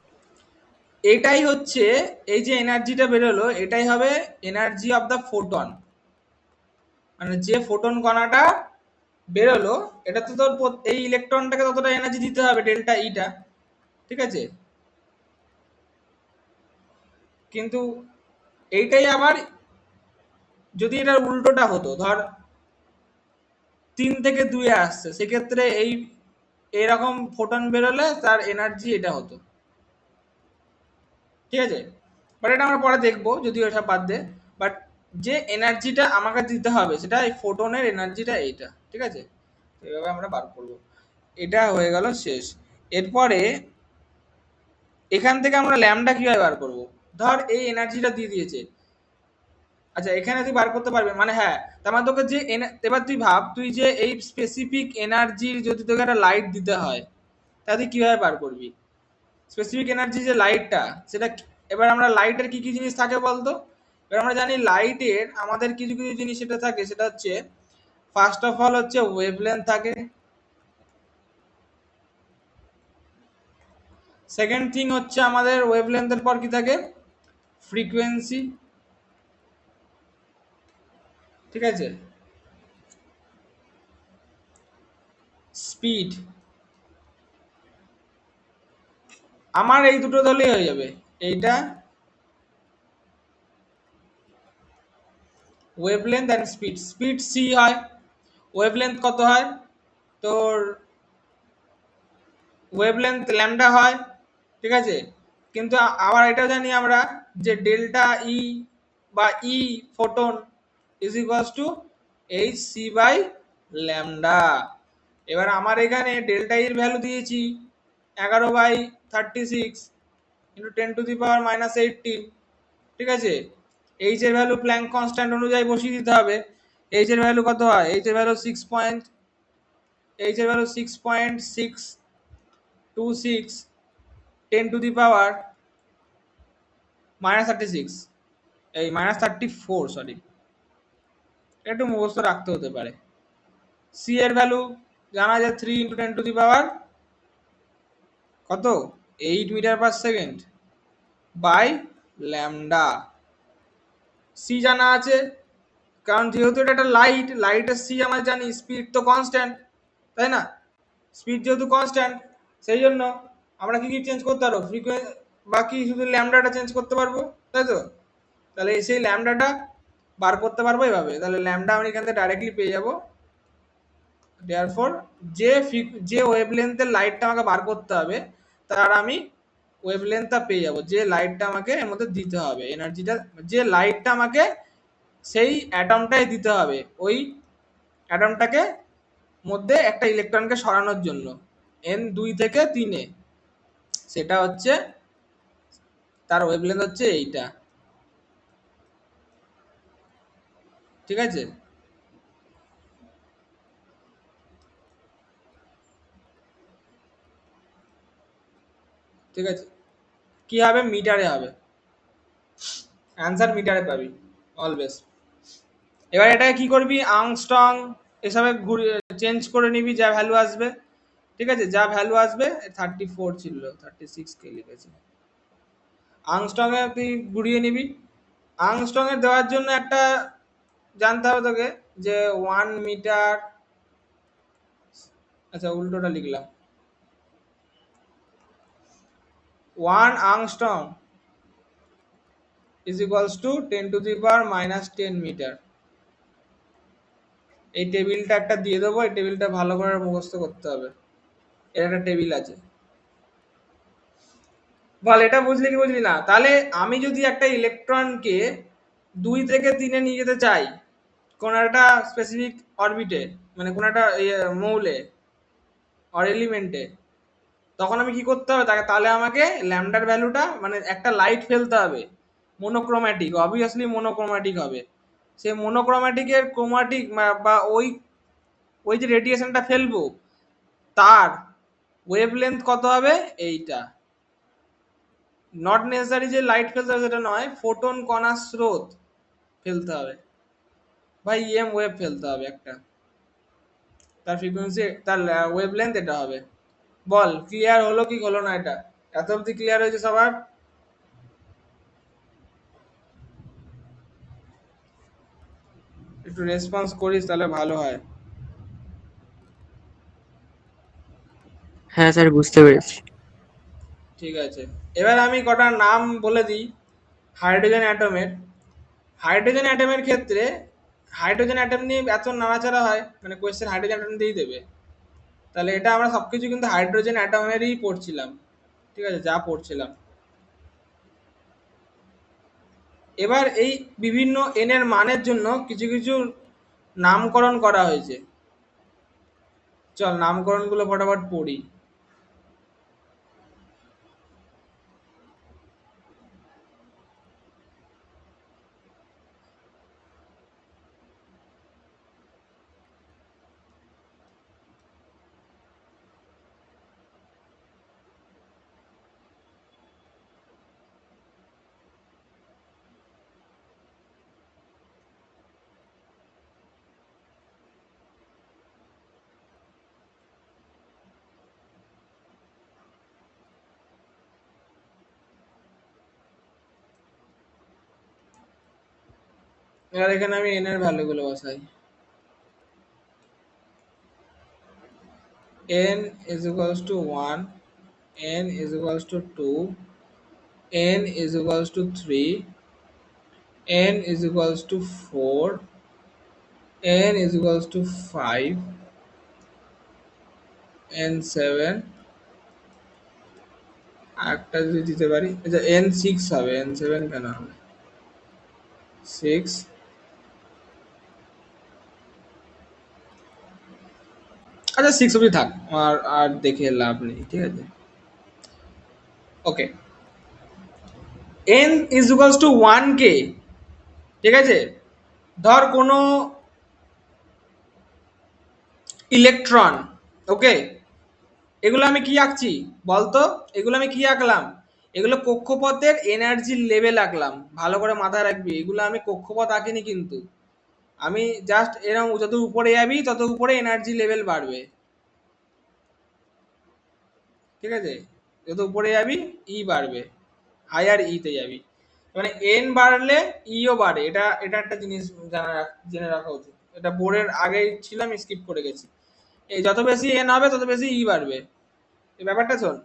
এটাই হচ্ছে এই যে এনার্জিটা বেরোলো, এটাই হবে এনার্জি অফ দ্য ফোটন, মানে যে ফোটন কণাটা বেরোলো এটা তো তোর এই ইলেকট্রনটাকে ততটা এনার্জি দিতে হবে ডেল্টা ইটা, ঠিক আছে। কিন্তু এইটাই আবার যদি এটার উল্টোটা হতো, ধর 3 থেকে 2 আসছে, সেক্ষেত্রে এরকম ফোটন বেরোলে তার এনার্জি এটা হতো, ঠিক আছে, বাট এটা আমরা পরে দেখবো যদি ওটা বাদ দে। বাট যে এনার্জিটা আমাকে দিতে হবে সেটা এই ফোটনের এনার্জিটা এইটা, ঠিক আছে। তো এইভাবে আমরা বার করবো। এটা হয়ে গেল শেষ। এরপরে এখান থেকে আমরা ল্যামডা কিভাবে বার করব? ধর এই এনার্জিটা দিয়ে দিয়েছে, আচ্ছা এখানে তুই বার করতে পারবি মানে, হ্যাঁ, তার মানে তোকে যে এবার তুই ভাব, তুই যে এই স্পেসিফিক এনার্জির যদি তোকে একটা লাইট দিতে হয়, তা তুই কিভাবে বার করবি? স্পেসিফিক এনার্জি যে লাইটটা, সেটা এবার আমরা লাইটের কি কি জিনিস থাকে বলতো? এবার আমরা জানি লাইটের আমাদের কিছু কিছু জিনিস সেটা থাকে, সেটা হচ্ছে ফার্স্ট অফ অল হচ্ছে ওয়েভলেন্থ থাকে। সেকেন্ড থিং হচ্ছে আমাদের ওয়েভলেন্থের পর কি থাকে? ফ্রিকোয়েন্সি, ঠিক আছে, স্পিড। আমার এই দুটো ধরলেই হয়ে যাবে। এইটা wavelength and speed. Speed c হয়, ওয়েভলেন্থ কত হয় তোর? ওয়েভলেন্থ ল্যামডা হয়, ঠিক আছে। কিন্তু আবার এটাও জানি আমরা যে ডেল্টা ই বা E photon is equals to H C by lambda. এবার আমার এখানে ডেল্টা ইর ভ্যালু দিয়েছি 11/36 ইন্টু 10⁻⁻18, ঠিক আছে। এইচ এর ভ্যালু প্ল্যাঙ্ক কনস্ট্যান্ট অনুযায়ী বসিয়ে দিতে হবে। এইচ এর ভ্যালু কত হয়? এইচ এর ভ্যালু 6.26 10⁻⁻36, এই -34, সরি, একটু মুখস্থ রাখতে হতে পারে। সি এর ভ্যালু জানা যায় 3 ইন্টু 10⁻, কত? 8 metre per second by lambda. C জানা আছে, কারণ যেহেতু এটা একটা লাইট, লাইটের সি আমরা জানি, স্পিড তো কনস্ট্যান্ট, তাই না? স্পিড যেহেতু কনস্ট্যান্ট, সেই জন্য আমরা কি কি চেঞ্জ করতে পারবো? ফ্রিকোয়েন্সি, বাকি শুধু ল্যামডাটা চেঞ্জ করতে পারবো, তাই তো। তাহলে সেই ল্যামডাটা বার করতে পারবো এভাবে। তাহলে ল্যামডা আমি এখান থেকে ডাইরেক্টলি পেয়ে যাবো। দেয়ারফর যে ওয়েভলেন্থের লাইটটা আমাকে বার করতে হবে, তার আমি ওয়েভলেন্থটা পেয়ে যাবো। যে লাইটটা আমাকে এর মধ্যে দিতে হবে, এনার্জিটা, যে লাইটটা আমাকে সেই অ্যাটমটাই দিতে হবে, ওই অ্যাটমটাকে মধ্যে একটা ইলেকট্রনকে সরানোর জন্য n2 থেকে 3-এ, সেটা হচ্ছে তার ওয়েভলেন্থ হচ্ছে এইটা, ঠিক আছে। ঠিক আছে, কি হবে? মিটারে হবে, অ্যান্সার মিটারে পাবি অলওয়েজ। এবার এটাকে কি করবি? আর্মস্ট্রং এসবে ঘুরিয়ে চেঞ্জ করে নিবি, যা ভ্যালু আসবে, ঠিক আছে। যা ভ্যালু আসবে, 34 ছিল, 36 কে লিখেছি। আর্মস্ট্রং এ তুই ঘুরিয়ে নিবি। আর্মস্ট্রং এর দেওয়ার জন্য একটা জানতে হবে তোকে, যে 1 মিটার, আচ্ছা উল্টোটা লিখলাম, 1 Armstrong is equals to 10⁻⁻10 metre. এই টেবিলটা একটা দিয়ে দেবো, এই টেবিলটা ভালো করে মুখস্থ করতে হবে। এর একটা টেবিল আছে, বল এটা বুঝলি কি বুঝলি না? তাহলে আমি যদি একটা ইলেকট্রনকে 2 থেকে 3-এ নিয়ে যেতে চাই, কোন একটা স্পেসিফিক অরবিটে, মানে কোন একটা মৌলে অর এলিমেন্টে, তখন আমি কি করতে হবে তাকে? তাহলে আমাকে ল্যামডার ভ্যালুটা, মানে একটা লাইট ফেলতে হবে, মোনোক্রোম্যাটিক, অবভিয়াসলি মোনোক্রোম্যাটিক হবে। সে মোনোক্রোম্যাটিকের ক্রোমাটিক বা ওই ওই যে রেডিয়েশনটা ফেলবো, তার ওয়েভলেন্থ কত হবে? এইটা। নট নেসেসারি যে লাইট ফেলতে হবে সেটা নয়, ফোটন কণার স্রোত ফেলতে হবে ভাই, ইএম ওয়েভ ফেলতে হবে একটা, তার ফ্রিকোয়েন্সি, তার ওয়েভলেন্থ এটা হবে। বল ক্লিয়ার হলো কি হলো না? এটা এত অব্দি ক্লিয়ার হয়েছে সবার? একটু রেসপন্স করিস তাহলে ভালো হয়। হ্যাঁ স্যার, বুঝতে পেরেছি। ঠিক আছে, এবার আমি কটা নাম বলে দিই হাইড্রোজেন অ্যাটমের। হাইড্রোজেন অ্যাটমের ক্ষেত্রে, হাইড্রোজেন অ্যাটম নিয়ে এত নাড়াচাড়া হয়, মানে কোয়েশ্চেন হাইড্রোজেন অ্যাটম দিয়েই দেবে। তাহলে এটা আমরা সবকিছু কিন্তু হাইড্রোজেন অ্যাটমেরই পড়ছিলাম, ঠিক আছে, যা পড়ছিলাম। এবার এই বিভিন্ন এন এর মানের জন্য কিছু কিছু নামকরণ করা হয়েছে। চল নামকরণগুলো ফটাফট পড়ি। এবার এখানে আমি এন এর ভ্যালুগুলো বসাই। n is equals to 1, n is equals to 2, n is equals to 3, n is equals to 4, n is equals to 5, n 7, একটা যদি দিতে পারি, আচ্ছা n 6 হবে, n 7 কেন হবে, 6, আচ্ছা 6 অবধি থাক, আর আর দেখে লাভ নেই, ঠিক আছে। ওকে, n is equals to 1 কে, ঠিক আছে, ধর কোনো ইলেকট্রন, ওকে, এগুলো আমি কি আঁকছি বলতো, এগুলো আমি কি আঁকলাম, এগুলো কক্ষপথের এনার্জি লেভেল আঁকলাম, ভালো করে মাথায় রাখবি, এগুলো আমি কক্ষপথ আঁকিনি কিন্তু, আমি জাস্ট এরকম যত উপরে যাবি তত উপরে এনার্জি লেভেল বাড়বে, ঠিক আছে, যত উপরে যাবি ই বাড়বে, হায়ার ইতে যাবি, মানে এন বাড়লে ইও বাড়ে, এটা এটা একটা জিনিস জেনে রাখা উচিত, এটা বোর্ডের আগেই ছিল, আমি স্কিপ করে গেছি। এই যত বেশি এন হবে তত বেশি ই বাড়বে, এই ব্যাপারটা শোন,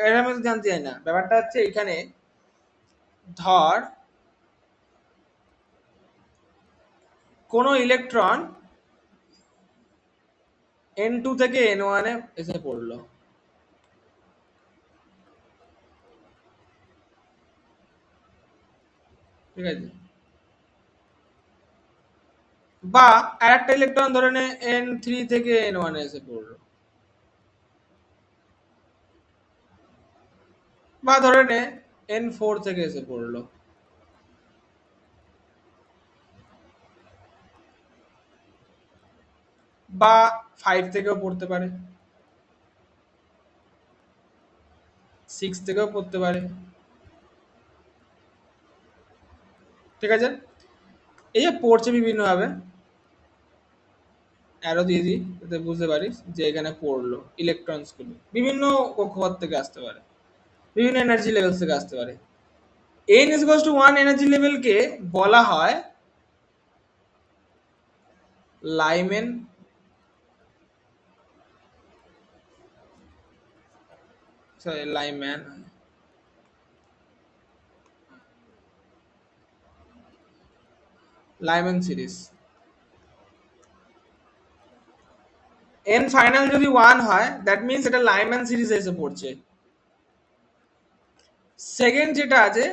এর আমি তো জানতে চাই না, ব্যাপারটা হচ্ছে এখানে ধর কোনো ইলেকট্রন N2 থেকে N1 এ এসে পড়লো, ঠিক আছে, বা আরেকটা ইলেকট্রন ধরে নে N3 থেকে N1 এ এসে পড়লো, বা ধরে নে N4 থেকে এসে পড়লো, বা 5 থেকেও পড়তে পারে, 6 থেকেও পড়তে পারে, ঠিক আছে, এই যে পড়ছে বিভিন্ন ভাবে, অ্যারো দিয়ে দিই যাতে বুঝতে পারিস যে এখানে পড়লো, ইলেকট্রনস গুলো বিভিন্ন কক্ষপথ থেকে আসতে পারে, বিভিন্ন এনার্জি লেভেল থেকে আসতে পারে। n is equals to 1 energy লেভেলকে বলা হয় Lyman Lyman Lyman series. n final যদি 1 হয় দ্যাট মিন্স এটা লাইম্যান সিরিজে এসে পড়ছে। সেকেন্ড যেটা আছে,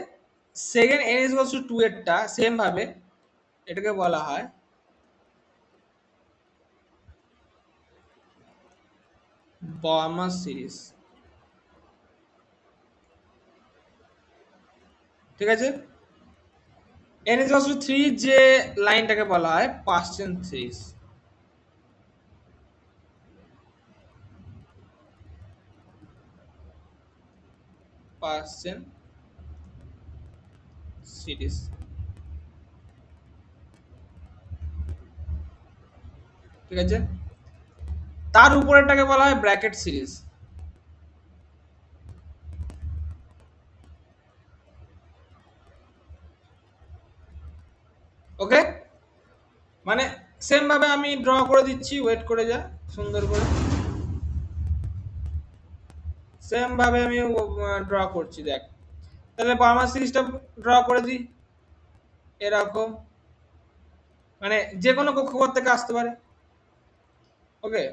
second n is equals to 2 এরটা সেম ভাবে এটাকে বলা হয় বার্মাস সিরিজ, ঠিক আছে। n is equals to 3 যে লাইনটাকে বলা হয় পার্সেন্ট সিরিজ, পার্সেন্ট সিরিজ, ঠিক আছে। তার উপরেরটাকে বলা হয় ব্র্যাকেট সিরিজ, ওকে, মানে সেম ভাবে আমি ড্র করে দিচ্ছি, ওয়েট করে যা সুন্দর করে, সেম ভাবে আমি ড্র করছি, দেখ তাহলে বার্মা সিরিজটা ড্র করে দিই এরকম, মানে যে কোনো কক্ষপথ থেকে আসতে পারে, ওকে।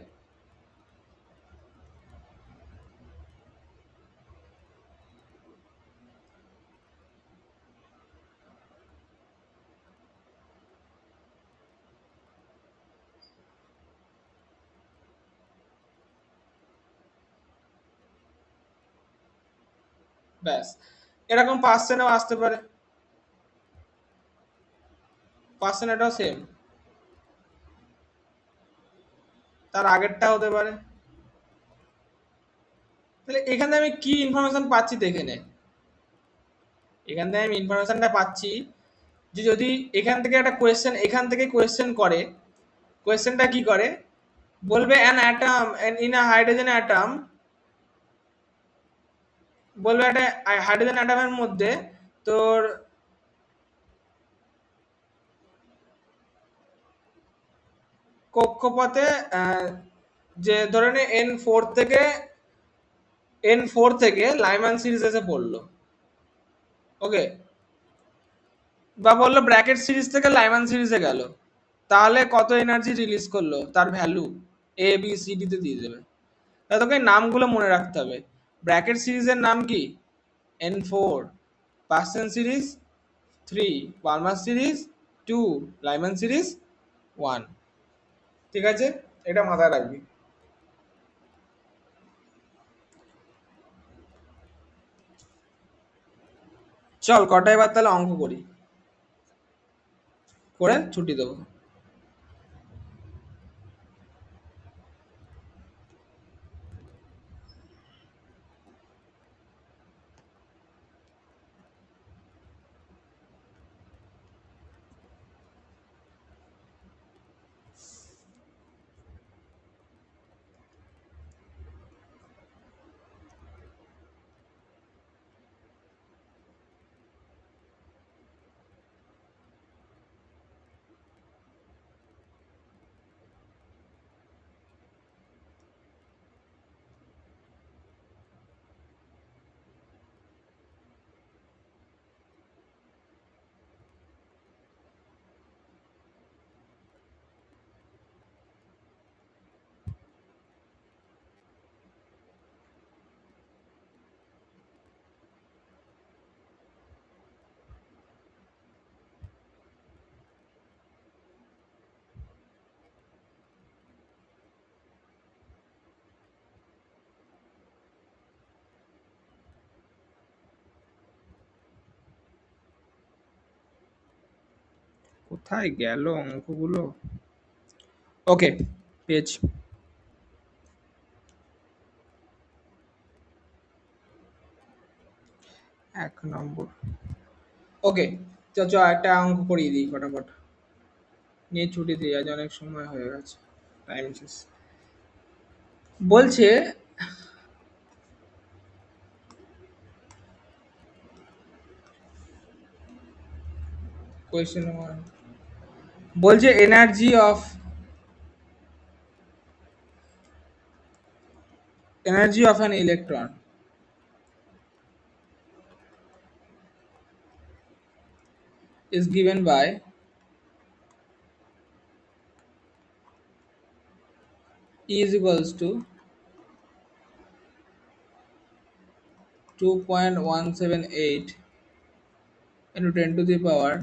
ব্যাস, এরকম পার্সেন্টও আসতে পারে, পার্সেন্ট এটাও সেম, তার আগেরটা হতে পারে। তাহলে এখানে আমি কি ইনফরমেশন পাচ্ছি দেখে নে। এখান থেকে আমি ইনফরমেশনটা পাচ্ছি যে যদি এখান থেকে একটা কোয়েশ্চেন, এখান থেকে কোয়েশ্চেন করে, কোয়েশ্চেনটা কি করে বলবে an atom in a hydrogen atom, বলবে একটা হাইড্রোজেন অ্যাটমের মধ্যে তোর কক্ষপথে যে ধরে নে N4 থেকে লাইম্যান সিরিজ এসে পড়লো, ওকে, বা বললো ব্র্যাকেট সিরিজ থেকে লাইম্যান সিরিজে গেল, তাহলে কত এনার্জি রিলিজ করলো তার value A B C D তে দিয়ে দেবে। তাহলে তোকে নামগুলো মনে রাখতে হবে। ব্র্যাকেট সিরিজের নাম কি? N4, percent series 3, Palmer series 2, Lyman series 1। ঠিক আছে, এটা মাথায় রাখবি। চল কটা এবার তাহলে অঙ্ক করি, করে ছুটি দেবো। কোথায় গেল অঙ্কগুলো? ওকে, পেয়েছি। এক নম্বর, ওকে। চ একটা অঙ্ক করিয়ে দিই ফটাফট, নিয়ে ছুটি দিই, আজ অনেক সময় হয়ে গেছে, টাইম শেষ। বলছে কোয়েশ্চেন বলছে energy of an electron is given by E is equals to 2.178 into 10 to the power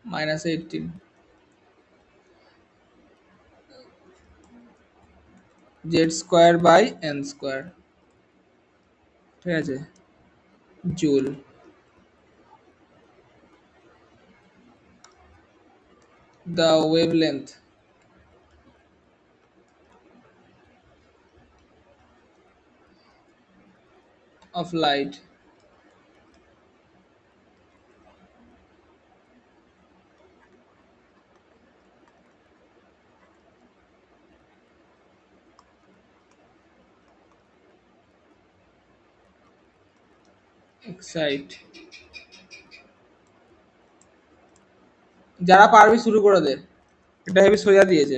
minus 18 z square by n square, ঠিক আছে, joule. The wavelength of light excite, যারা পারবি শুরু করে দে, এটা হেবি সোজা দিয়েছে।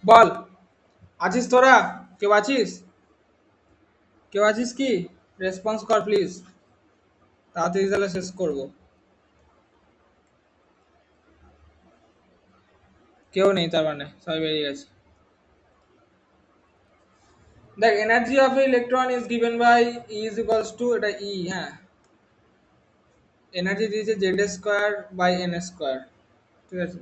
বল, আছিস তোরা? কেউ আছিস? কেউ আছিস কি? রেসপন্স কর প্লিজ, তাড়াতাড়ি তাহলে শেষ করব। কেউ নেই তার মানে, সবাই বেরিয়ে গেছে। দেখ, energy of electron is given by E is equals to, এটা ই, হ্যাঁ, এনার্জি দিয়েছে Z square by N square, ঠিক আছে।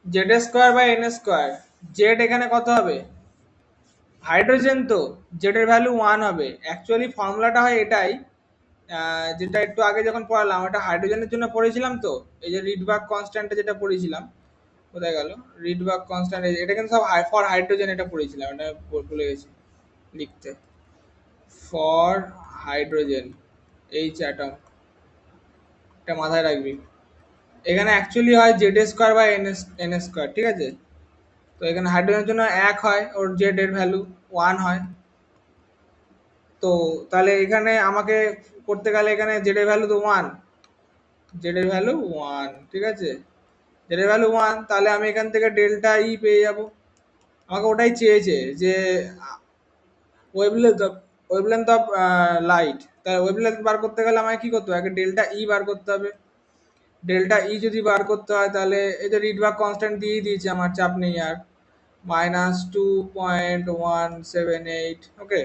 Z square by N square, Z এখানে কত হবে? হাইড্রোজেন, তো জেড এর ভ্যালু 1 হবে। অ্যাকচুয়ালি ফর্মুলাটা হয় এটাই, যেটা একটু আগে যখন পড়ালাম, এটা হাইড্রোজেনের জন্য পড়েছিলাম তো, এই যে রিডবার্গ কনস্ট্যান্টে যেটা পড়েছিলাম, কোথায় গেল রিডবার্গ কনস্ট্যান্ট, এটা কিন্তু সব ফর হাইড্রোজেন এটা পড়েছিলাম, এটা ভুলে গেছি লিখতে। ফর হাইড্রোজেন এইচ অ্যাটম, এটা মাথায় রাখবি। এখানে অ্যাকচুয়ালি হয় Z square by N square, ঠিক আছে। তো এখানে হাইড্রোজেনের জন্য 1 হয়, ওর জেড এর ভ্যালু 1 হয়। তো তাহলে এখানে আমাকে করতে গেলে এখানে জেড এর ভ্যালু তো 1, জেড এর ভ্যালু 1, ঠিক আছে। জেড এর ভ্যালু 1, তাহলে আমি এখান থেকে ডেল্টা ই পেয়ে যাব। আমাকে ওটাই চেয়েছে যে wavelength of wavelength of light, তাই ওয়েভলেন্থ বার করতে গেলে আমাকে কি করতে হবে? আগে ডেল্টা ই বার করতে হবে। ডেল্টা ই যদি বার করতে হয়, তাহলে এই যে রিডবার্গ কনস্ট্যান্ট দিয়ে দিয়েছে, আমার চাপ নেই আর, -2.178, ওকে।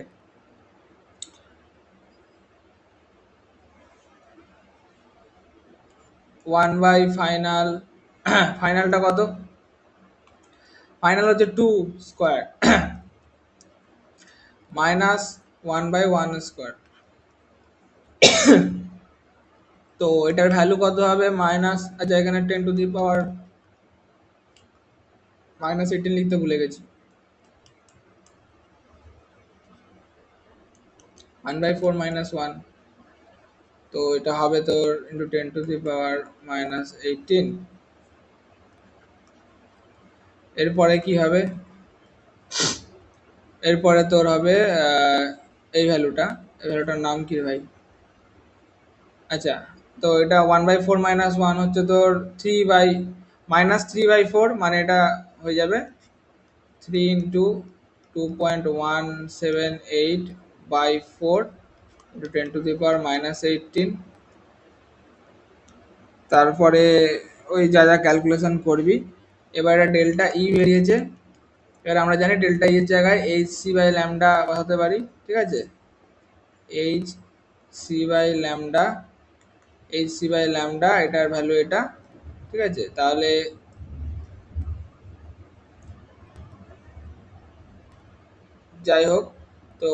1 বাই ফাইনাল, ফাইনালটা কত? ফাইনাল হচ্ছে 2 স্কোয়ার -1/1 স্কোয়ার। তো এটার ভ্যালু কত হবে? মাইনাস, আচ্ছা এখানে 10⁻−18 লিখতে ভুলে গেছি। 1/4 -1, তো এটা হবে তোর ইন্টু 10⁻−18। এরপরে কি হবে? এরপরে তোর হবে এই ভ্যালুটার নাম কি ভাই? আচ্ছা, তো এটা 1/4 -1 হচ্ছে তোর 3/-3/4, মানে এটা হয়ে যাবে 3 ইন্টু 2.178/4 ইন্টু 10⁻−18। তারপরে ওই যা যা ক্যালকুলেশন করবি। এবার এটা ডেল্টা ই বেরিয়েছে। এবার আমরা জানি ডেল্টা ই এর জায়গায় এইচ সি বাই ল্যামডা বসাতে পারি, ঠিক আছে। H C by lambda, H C by lambda, এটার ভ্যালু এটা, ঠিক আছে। তাহলে যাই হোক, তো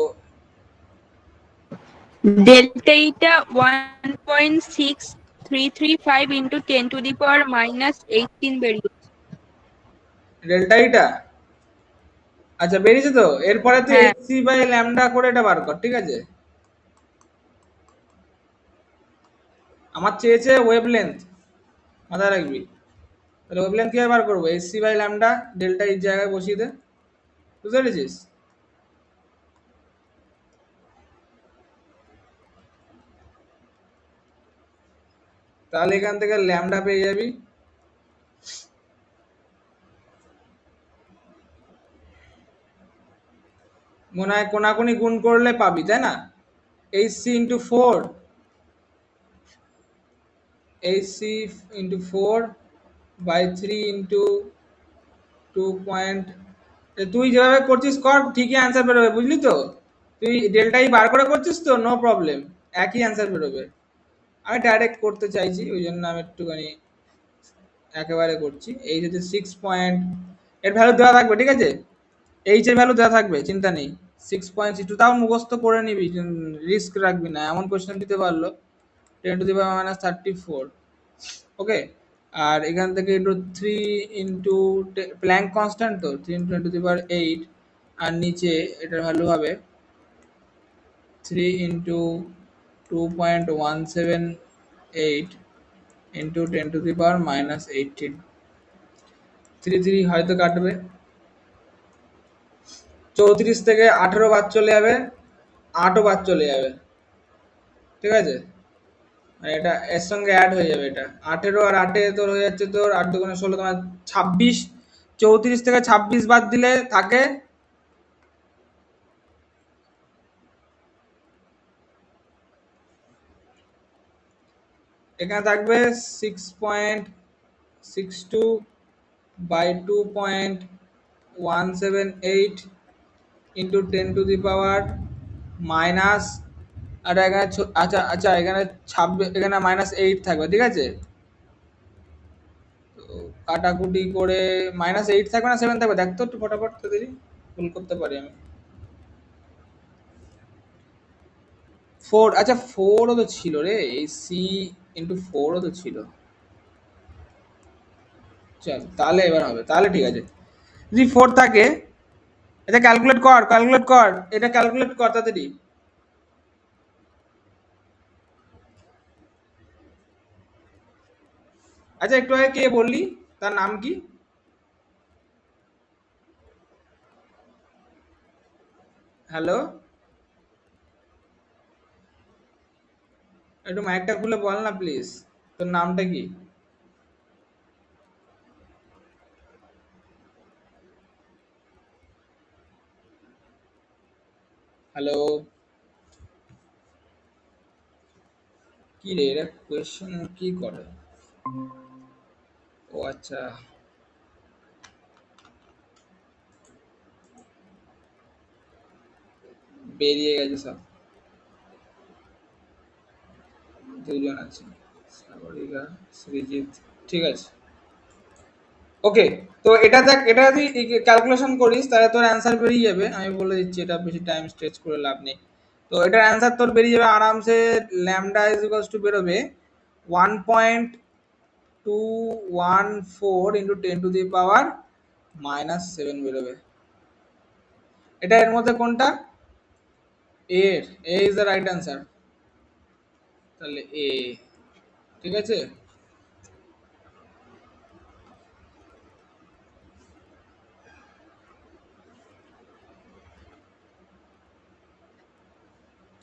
Delta eta 1.6335 into 10⁻−18 বেরিয়েছে। ডেল্টা ইটা, আচ্ছা বেরিয়েছে তো। এরপরে তুই হ্যাঁ। এইচ সি বাই ল্যামডা করে এটা বার কর, ঠিক আছে। আমার চেয়েছে ওয়েভলেন্থ, মাথায় রাখবি। তাহলে ওয়েভলেন্থ কিভাবে বার করবো? H C by lambda, delta এর জায়গায় বসিয়ে দে, বুঝতে পেরেছিস? তাহলে এখান থেকে ল্যামডা পেয়ে যাবি। মনে হয় কোনাকুনি গুণ করলে পাবি, তাই না? H C into 4, H C into 4/3 into 2 point, তুই যেভাবে করছিস কর, ঠিকই অ্যান্সার বেরোবে, বুঝলি তো। তুই ডেল্টাই বার করে করছিস তো, নো প্রবলেম, একই অ্যান্সার বেরোবে। আমি ডাইরেক্ট করতে চাইছি, ওই জন্য আমি একটুখানি একেবারে করছি। এইচ হচ্ছে 6 এর ভ্যালু দেওয়া থাকবে, ঠিক আছে। এইচ এর ভ্যালু দেওয়া থাকবে, চিন্তা নেই। 6.62, তাও মুখস্থ করে নিবি, রিস্ক রাখবি না, এমন কোয়েশ্চেন দিতে পারলো। 10⁻−34, ওকে। আর এখান থেকে ইন্টু 3 ইন্টু প্ল্যাঙ্ক কনস্ট্যান্ট, তো 3 ইন্টু 10⁸, আর নিচে এটার ভ্যালু হবে 3 into 2.178 into 10 to the power minus 18, 3 হয়তো কাটবে, 34 থেকে 18 বাদ চলে যাবে, 8ও বাদ চলে যাবে, ঠিক আছে, মানে এটা এর সঙ্গে অ্যাড হয়ে যাবে, এটা 18 আর 8 তোর হয়ে যাচ্ছে তোর 8 দুগুণে 16 তোমার 26, 34 থেকে 26 বাদ দিলে থাকে এখানে থাকবে 6.62 by 2.178 into 10 to the power minus, আর এখানে আচ্ছা আচ্ছা এখানে 26, এখানে -8 থাকবে, ঠিক আছে, তো কাটাকুটি করে -8 থাকবে না 7 থাকবে, দেখ তো একটু ফটাফট, তাড়াতাড়ি ভুল করতে পারি আমি। 4, আচ্ছা 4ও তো ছিল রে, এই সি ইন্টু 4ও তো ছিল, চল তাহলে এবার হবে, তাহলে ঠিক আছে, যদি 4 থাকে এটা ক্যালকুলেট কর, এটা ক্যালকুলেট কর তাড়াতাড়ি। আচ্ছা একটু আগে কে বললি, তার নাম কি? হ্যালো, একটু মাইকটা খুলে বল না প্লিজ, তোর নামটা কি? হ্যালো, কি রে এরা কোয়েশ্চেন কি করে? ও আচ্ছা, বেরিয়ে গেছে সব, দুজন আছে, সাগরিকা, সৃজিত, ঠিক আছে, ওকে। তো এটা দেখ, এটা যদি ক্যালকুলেশন করিস তাহলে তোর অ্যান্সার বেরিয়ে যাবে, আমি বলে দিচ্ছি, এটা বেশি টাইম স্ট্রেচ করে লাভ নেই। তো এটার অ্যান্সার তোর বেরিয়ে যাবে আরামসে, ল্যামডা ইজ ইকুয়ালস টু বেরোবে 1.214 ইন্টু 10 টু দি পাওয়ার -7 বেরোবে। এটা এর মধ্যে কোনটা? এর, এ ইজ দ্য রাইট অ্যান্সার, তাহলে এ, ঠিক আছে।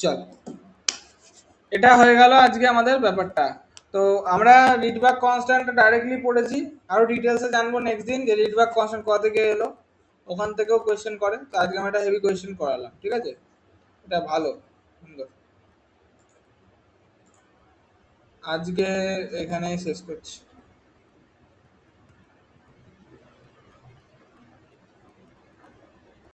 চল, এটা হয়ে গেল আজকে আমাদের ব্যাপারটা। তো আমরা রিডবাক কনস্ট্যান্ট ডাইরেক্টলি পড়েছি, আরো ডিটেলসে জানবো নেক্সট দিন যে রিডবাক কনস্ট্যান্ট কোথা থেকে এলো, ওখান থেকেও কোয়েশ্চেন করে, তো আজকে আমরা একটা হেভি কোয়েশ্চেন করালাম, ঠিক আছে, এটা ভালো, সুন্দর। আজকে এখানেই শেষ করছি।